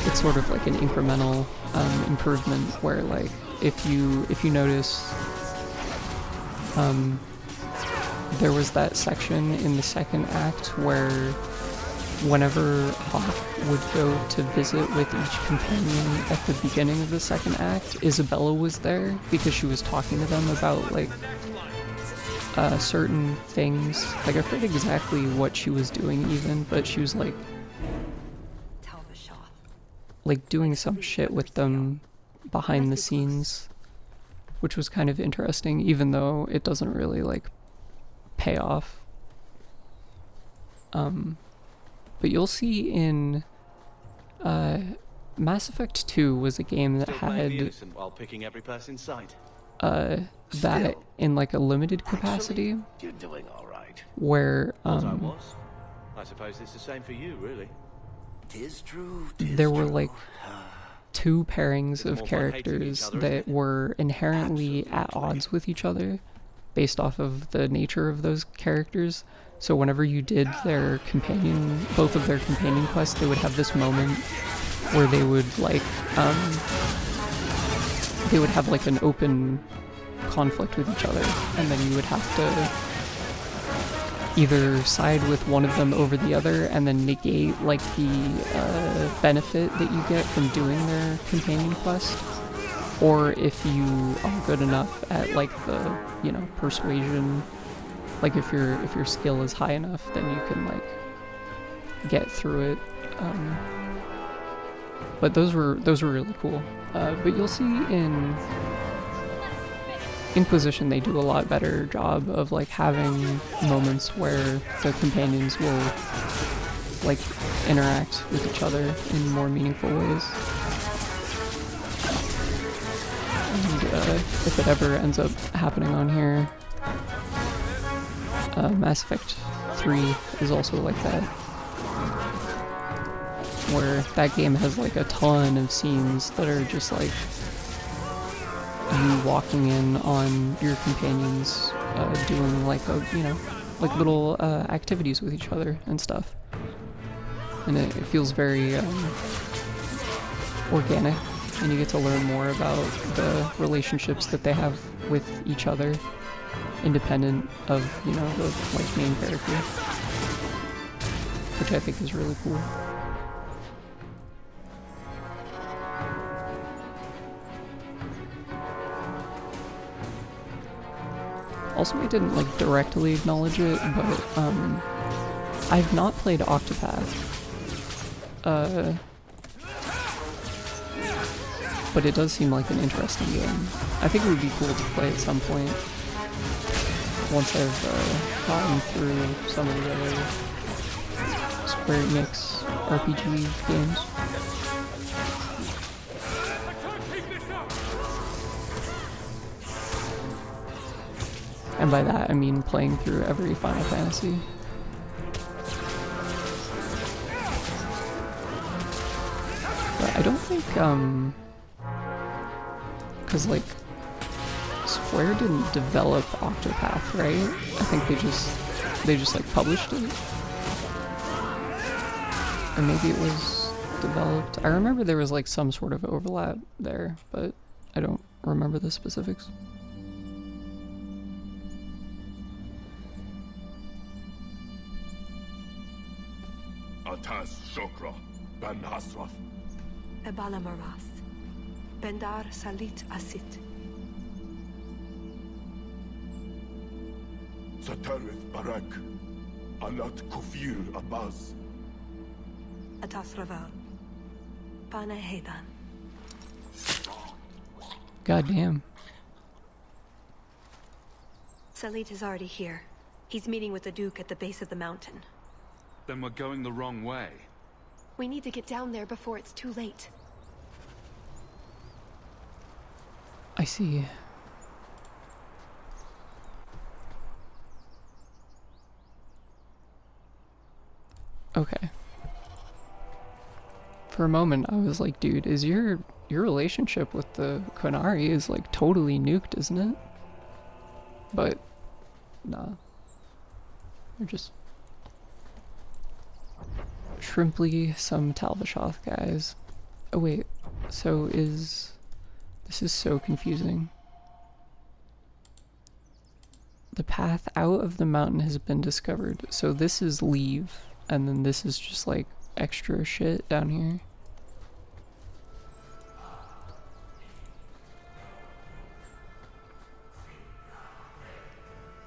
It's sort of like an incremental improvement, where like if you notice, there was that section in the second act where whenever Hawk would go to visit with each companion at the beginning of the second act, Isabella was there because she was talking to them about like certain things. Like, I forget exactly what she was doing even, but she was like doing some shit with them behind the scenes, which was kind of interesting, even though it doesn't really like pay off. But you'll see in Mass Effect 2 was a game that had while picking every person sight. that in like a limited capacity. You're doing all right. Where I suppose it's the same for you, really. Tis true. There were like two pairings of characters that were inherently at odds with each other based off of the nature of those characters. So whenever you did both of their companion quests, they would have this moment where they would like they would have like an open conflict with each other, and then you would have to either side with one of them over the other and then negate like the benefit that you get from doing their companion quest, or if you are good enough at like the, you know, persuasion, like if your skill is high enough, then you can like get through it. But those were really cool. But you'll see in Inquisition they do a lot better job of like having moments where the companions will like interact with each other in more meaningful ways. And if it ever ends up happening on here, Mass Effect 3 is also like that, where that game has like a ton of scenes that are just like you walking in on your companions doing like a, you know, like little activities with each other and stuff, and it feels very organic, and you get to learn more about the relationships that they have with each other independent of, you know, the like main character, which I think is really cool. Also, I didn't like directly acknowledge it, but I've not played Octopath. But it does seem like an interesting game. I think it would be cool to play at some point once I've gotten through some of the other Square Enix RPG games. And by that, I mean playing through every Final Fantasy. But I don't think, cause like, Square didn't develop Octopath, right? I think they just like published it. Or maybe it was developed. I remember there was like some sort of overlap there, but I don't remember the specifics. Atas Shokra, Ben Hasrath. Ebala Maras. Bendar Salit Asit. Satarith Barak. Alat Kufir Abbas. Atas Raval. Pana Hedan. Goddamn. Salit is already here. He's meeting with the Duke at the base of the mountain. Then we're going the wrong way. We need to get down there before it's too late. I see. Okay. For a moment, I was like, dude, is your relationship with the Qunari is like totally nuked, isn't it? But, nah. They're just shrimply some Talvishoth guys. Oh wait, so this is so confusing. The path out of the mountain has been discovered. So this is leave, and then this is just like extra shit down here.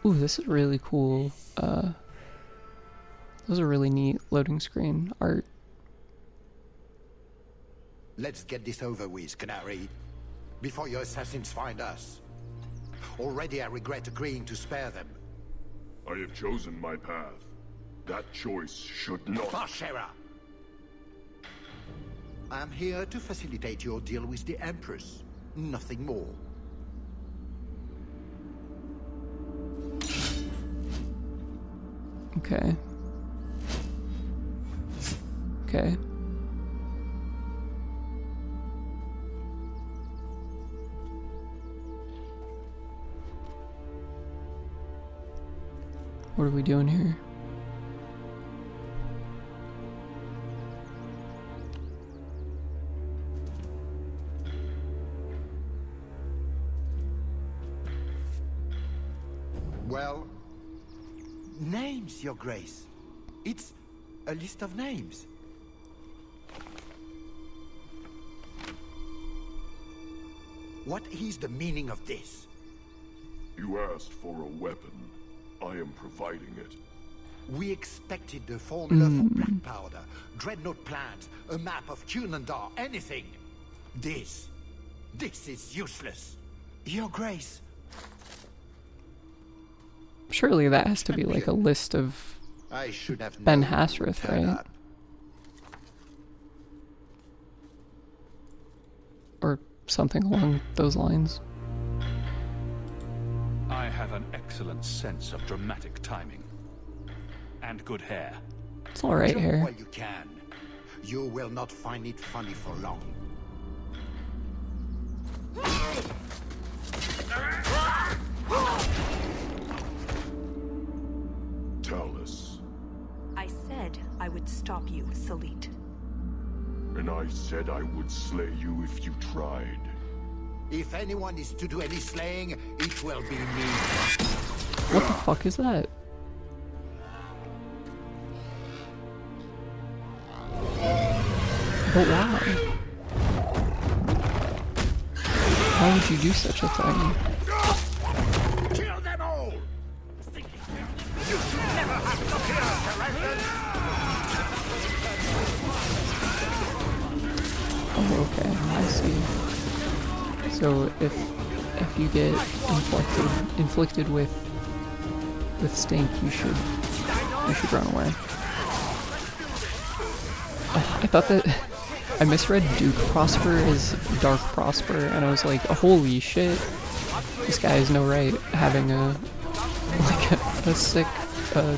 Ooh, this is really cool. Those are really neat loading screen art. Let's get this over with, Canary, before your assassins find us. Already I regret agreeing to spare them. I have chosen my path. That choice should not... Bashera! I am here to facilitate your deal with the Empress. Nothing more. Okay. Okay. What are we doing here? Well, names, Your Grace. It's a list of names. What is the meaning of this? You asked for a weapon. I am providing it. We expected the formula for black powder, dreadnought plans, a map of Cunandar, anything. This is useless. Your Grace. Surely that has to be like a list of I should have Ben known you would Hasrith, turn right? up. Or something along those lines. I have an excellent sense of dramatic timing. And good hair. It's alright Do here. what you can. You will not find it funny for long. Tell us. I said I would stop you, Salit. And I said I would slay you if you tried. If anyone is to do any slaying, it will be me. What the fuck is that? But why? Why would you do such a thing? Kill them all! You should never have to kill Oh, okay, I see. So if you get inflicted with stink, you should run away. Oh, I thought that I misread Duke Prosper as Dark Prosper, and I was like, holy shit, this guy has no right having a sick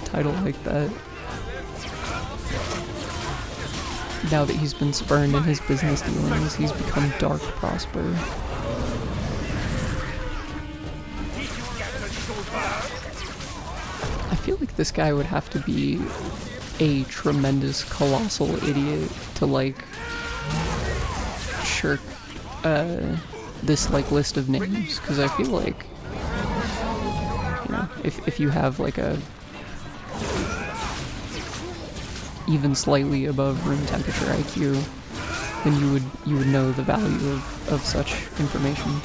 title like that. Now that he's been spurned in his business dealings, he's become Dark Prosper. I feel like this guy would have to be a tremendous colossal idiot to like shirk this like list of names, because I feel like, you know, if you have like a even slightly above room temperature IQ, then you would know the value of such information.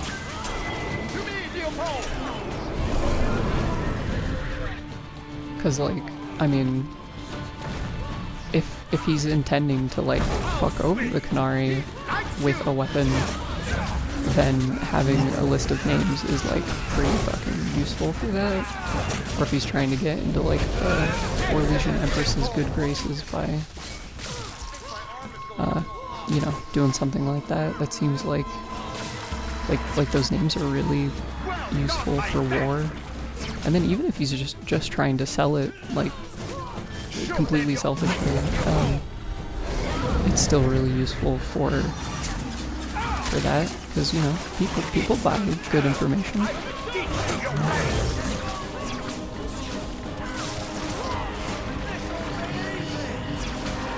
Because, like, I mean, if he's intending to like fuck over the Canary with a weapon, then having a list of names is like pretty fucking useful for that. Or if he's trying to get into like the Orlesian Empress's good graces by you know, doing something like that, that seems like those names are really useful for war. And then even if he's just trying to sell it like completely selfishly, it's still really useful for that, because, you know, people buy good information.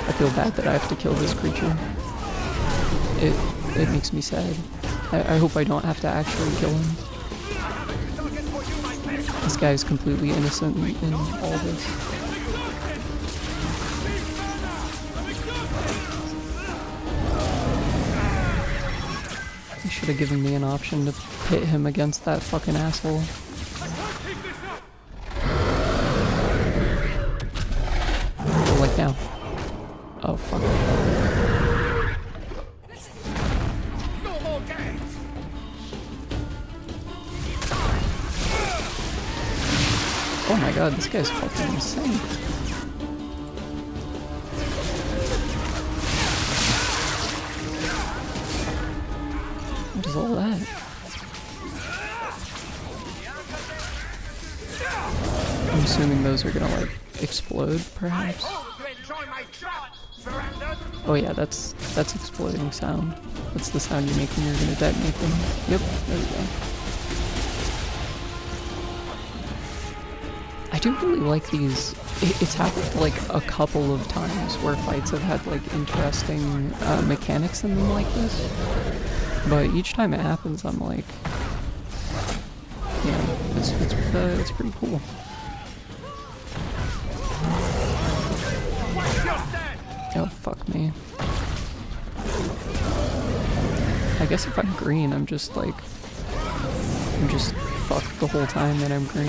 I feel bad that I have to kill this creature. It makes me sad. I hope I don't have to actually kill him. This guy is completely innocent in all this. He should have given me an option to pit him against that fucking asshole. Or like now. Oh fuck. Oh my god, this guy's fucking insane. What is all that? I'm assuming those are gonna like explode, perhaps. Oh yeah, that's exploding sound. That's the sound you make when you're gonna detonate them. Yep, there we go. I do really like these. It's happened like a couple of times where fights have had like interesting mechanics in them like this. But each time it happens, I'm like, you know, it's it's pretty cool. Oh, fuck me. I guess if I'm green, I'm just fucked the whole time that I'm green.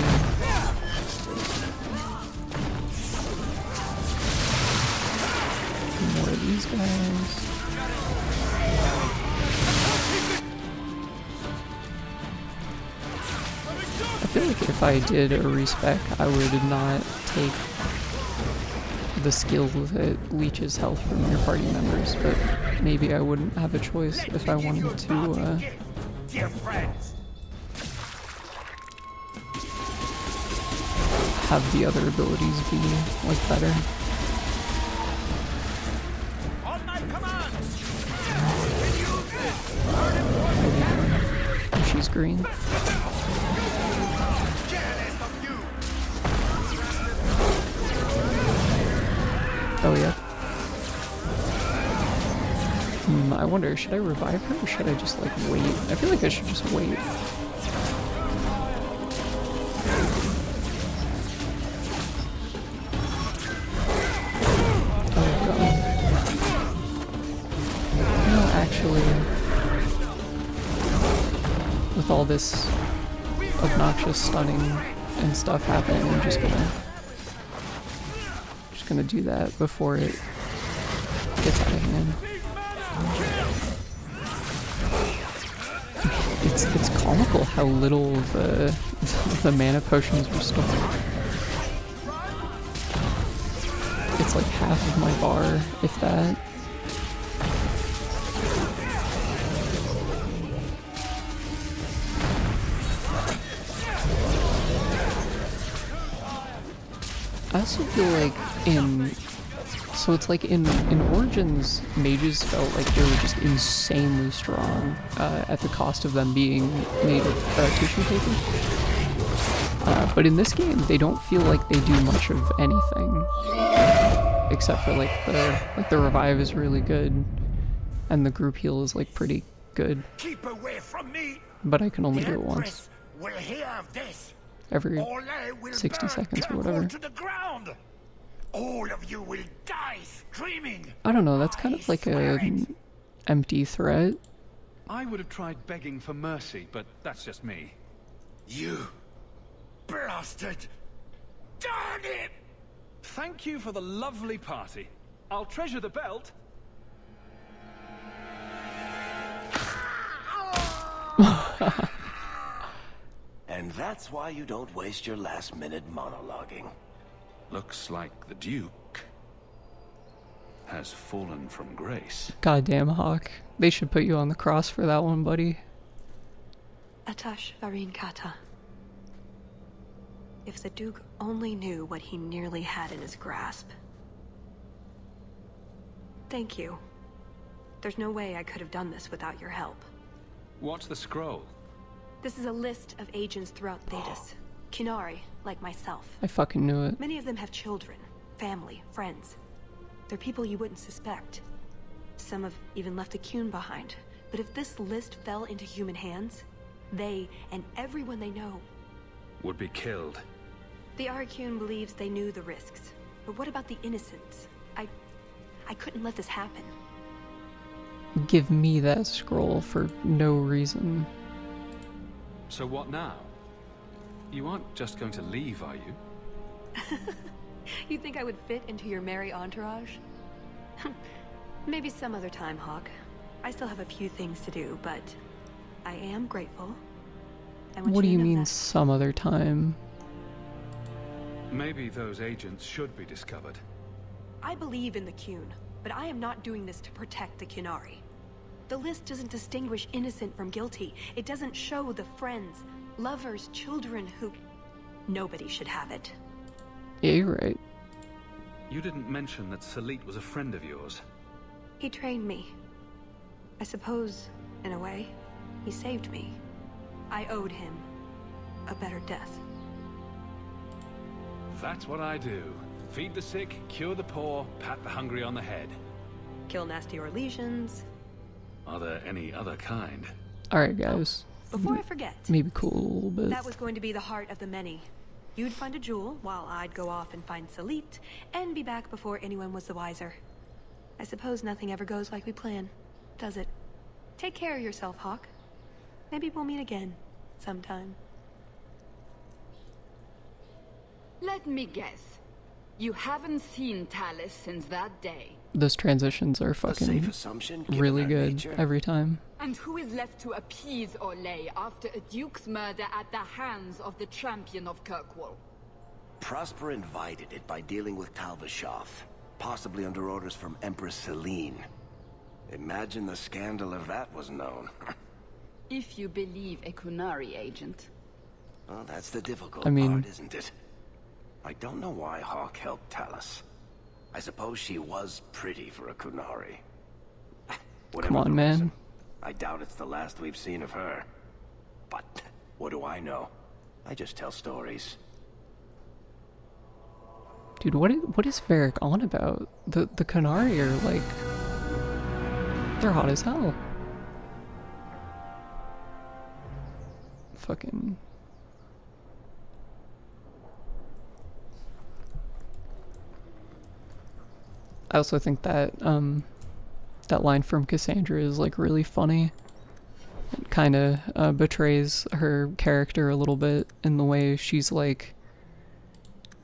More of these guys. I feel like if I did a respec, I would not take the skill that leeches health from your party members, but maybe I wouldn't have a choice if I wanted to have the other abilities be like better. She's green. Oh yeah. I wonder, should I revive her or should I just like wait? I feel like I should just wait. Oh god. No, actually, with all this obnoxious stunning and stuff happening, I'm just gonna do that before it gets out of hand. It's comical how little the mana potions restore. It's like half of my bar, if that. I also feel like so it's like in Origins, mages felt like they were just insanely strong at the cost of them being made of tissue paper. But in this game, they don't feel like they do much of anything, except for like the revive is really good, and the group heal is like pretty good. Keep away from me. But I can only do it once. Will hear of this. Every 60 seconds or whatever. To the ground. All of you will die screaming. I don't know, that's kind of like an empty threat. I would have tried begging for mercy, but that's just me. You bastard! Darn it! Thank you for the lovely party. I'll treasure the belt. And that's why you don't waste your last-minute monologuing. Looks like the Duke has fallen from grace. Goddamn, Hawk. They should put you on the cross for that one, buddy. Atash Varin Kata. If the Duke only knew what he nearly had in his grasp. Thank you. There's no way I could have done this without your help. What's the scroll? This is a list of agents throughout Thetis. Kinari, like myself. I fucking knew it. Many of them have children, family, friends. They're people you wouldn't suspect. Some have even left a Qun behind. But if this list fell into human hands, they and everyone they know would be killed. The Arcune believes they knew the risks. But what about the innocents? I couldn't let this happen. Give me that scroll for no reason. So what now? You aren't just going to leave, are you? You think I would fit into your merry entourage? Maybe some other time, Hawk. I still have a few things to do, but I am grateful. What do you mean some other time? Maybe those agents should be discovered. I believe in the Qun, but I am not doing this to protect the Qunari. The list doesn't distinguish innocent from guilty. It doesn't show the friends, lovers, children who... Nobody should have it. Yeah, you're right. You didn't mention that Salit was a friend of yours. He trained me. I suppose, in a way, he saved me. I owed him a better death. That's what I do. Feed the sick, cure the poor, pat the hungry on the head. Kill nasty Orlesians. Are there any other kind? Alright guys, Before I forget, maybe cool a little bit. that was going to be the heart of the many. You'd find a jewel, while I'd go off and find Salit, and be back before anyone was the wiser. I suppose nothing ever goes like we plan, does it? Take care of yourself, Hawk. Maybe we'll meet again, sometime. Let me guess. You haven't seen Talus since that day. Those transitions are fucking really good every time. And who is left to appease Olay after a duke's murder at the hands of the champion of Kirkwall? Prosper invited it by dealing with Talvashoth, possibly under orders from Empress Celine. Imagine the scandal if that was known. If you believe a Kunari agent. Well, that's the difficult part, isn't it? I don't know why Hawk helped Talus. I suppose she was pretty for a Kunari. Come on, man. Reason, I doubt it's the last we've seen of her. But what do I know? I just tell stories. Dude, what is Varric on about? The Kunari are like... They're hot as hell. Fucking... I also think that that line from Cassandra is like really funny. It kind of betrays her character a little bit in the way she's like,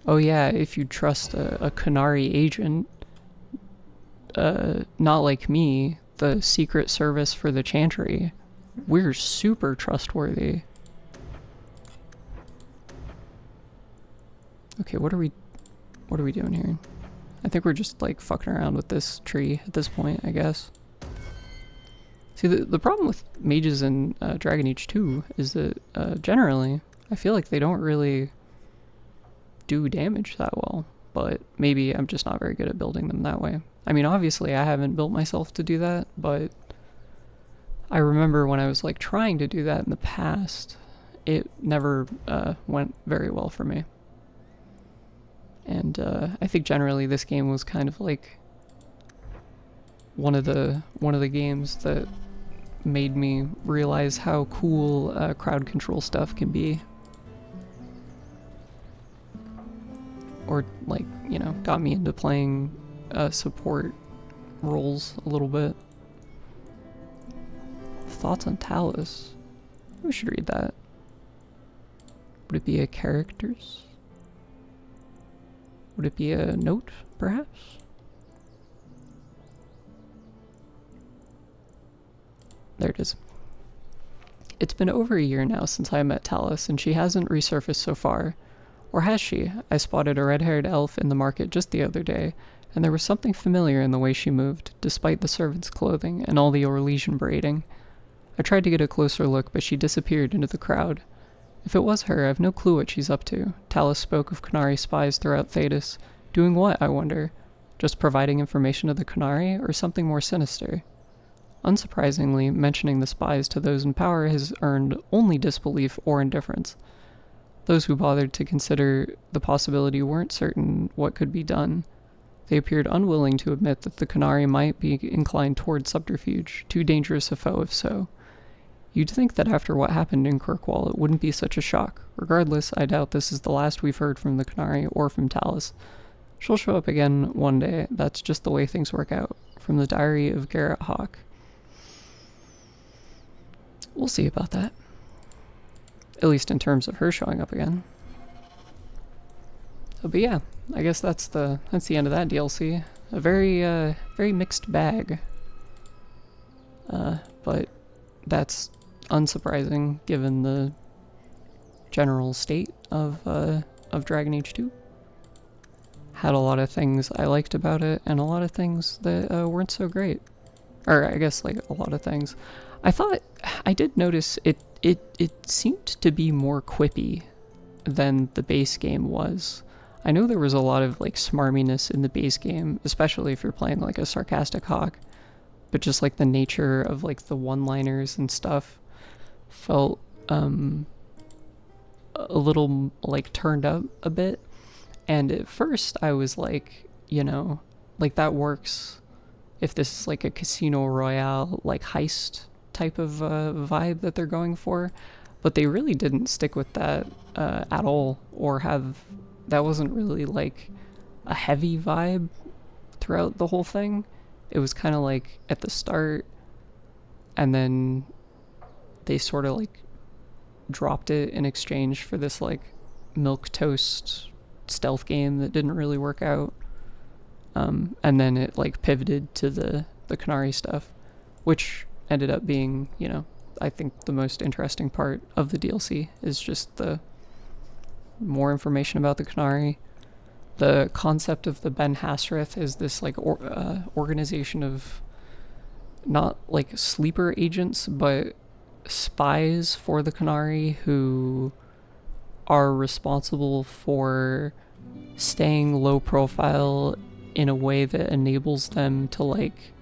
oh yeah, if you trust a Kunari agent, not like me, the Secret Service for the Chantry, we're super trustworthy. Okay, what are we doing here? I think we're just like fucking around with this tree at this point, I guess. See, the problem with mages in Dragon Age 2 is that generally, I feel like they don't really do damage that well, but maybe I'm just not very good at building them that way. I mean, obviously I haven't built myself to do that, but I remember when I was like trying to do that in the past, it never went very well for me. And I think generally this game was kind of like one of the games that made me realize how cool crowd control stuff can be. Or like, you know, got me into playing support roles a little bit. Thoughts on Talus? We should read that. Would it be a characters? Would it be a note, perhaps? There it is. It's been over a year now since I met Talus, and she hasn't resurfaced so far. Or has she? I spotted a red-haired elf in the market just the other day, and there was something familiar in the way she moved, despite the servant's clothing and all the Orlesian braiding. I tried to get a closer look, but she disappeared into the crowd. If it was her, I've no clue what she's up to. Talus spoke of Kunari spies throughout Thedas. Doing what, I wonder? Just providing information to the Kunari, or something more sinister? Unsurprisingly, mentioning the spies to those in power has earned only disbelief or indifference. Those who bothered to consider the possibility weren't certain what could be done. They appeared unwilling to admit that the Kunari might be inclined toward subterfuge, too dangerous a foe if so. You'd think that after what happened in Kirkwall, it wouldn't be such a shock. Regardless, I doubt this is the last we've heard from the Kunari or from Talus. She'll show up again one day. That's just the way things work out. From the Diary of Garrett Hawk. We'll see about that. At least in terms of her showing up again. But yeah, I guess that's the end of that DLC. A very mixed bag. But that's unsurprising given the general state of Dragon Age 2. Had a lot of things I liked about it, and a lot of things that weren't so great. Or I guess like a lot of things. I did notice it seemed to be more quippy than the base game was. I know there was a lot of like smarminess in the base game, especially if you're playing like a sarcastic Hawk, but just like the nature of like the one-liners and stuff felt a little like turned up a bit. And at first I was like, you know, like that works if this is like a Casino Royale like heist type of vibe that they're going for, but they really didn't stick with that at all, or that wasn't really like a heavy vibe throughout the whole thing. It was kind of like at the start, and then they sort of like dropped it in exchange for this like milquetoast stealth game that didn't really work out. And then it like pivoted to the Qunari stuff, which ended up being, you know, I think the most interesting part of the DLC is just the more information about the Qunari. The concept of the Ben Hasrith is this like organization of not like sleeper agents, but spies for the Qunari who are responsible for staying low profile in a way that enables them to like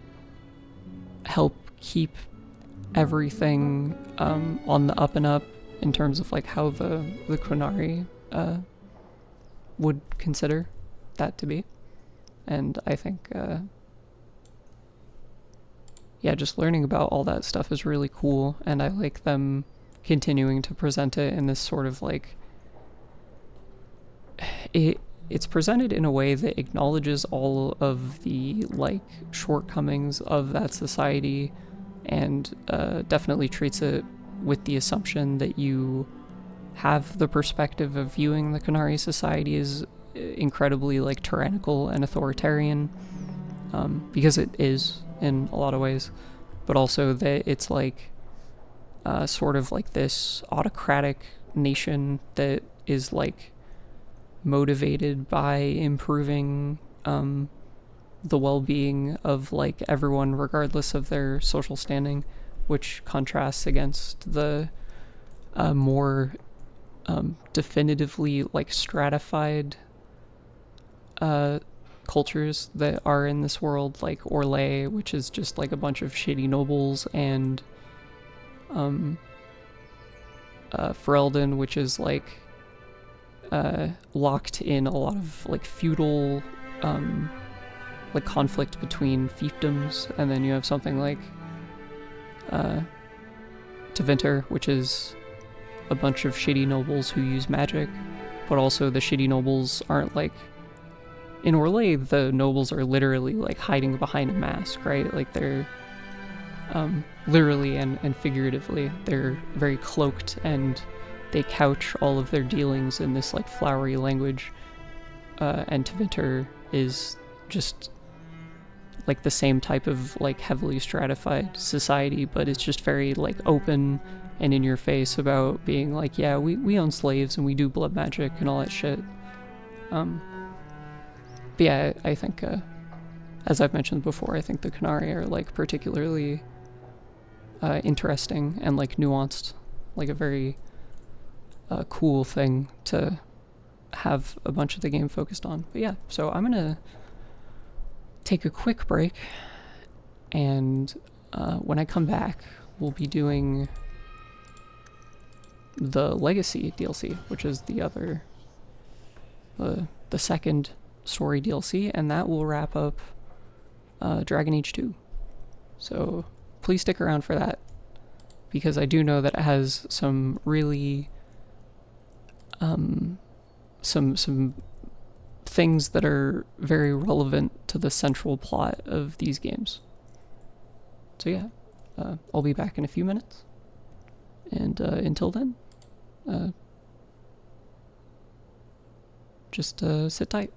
help keep everything on the up and up in terms of like how the Qunari would consider that to be. And I think yeah, just learning about all that stuff is really cool, and I like them continuing to present it in this sort of like it's presented in a way that acknowledges all of the like shortcomings of that society, and definitely treats it with the assumption that you have the perspective of viewing the Qunari society as incredibly like tyrannical and authoritarian, because it is in a lot of ways, but also that it's like sort of like this autocratic nation that is like motivated by improving the well-being of like everyone regardless of their social standing, which contrasts against the more definitively like stratified cultures that are in this world, like Orlais, which is just like a bunch of shitty nobles, and Ferelden, which is like locked in a lot of like feudal like conflict between fiefdoms. And then you have something like Tevinter, which is a bunch of shitty nobles who use magic, but also the shitty nobles aren't like in Orlais, the nobles are literally like hiding behind a mask, right? Like they're literally and figuratively, they're very cloaked, and they couch all of their dealings in this like flowery language. And Tevinter is just like the same type of like heavily stratified society, but it's just very like open and in your face about being like, yeah, we own slaves and we do blood magic and all that shit. But yeah, I think, as I've mentioned before, I think the Qunari are like particularly interesting and like nuanced, like a very cool thing to have a bunch of the game focused on. But yeah, so I'm gonna take a quick break, and when I come back, we'll be doing the Legacy DLC, which is the other, the second story DLC, and that will wrap up Dragon Age 2. So please stick around for that, because I do know that it has some really some things that are very relevant to the central plot of these games. So yeah, I'll be back in a few minutes, and until then, just sit tight.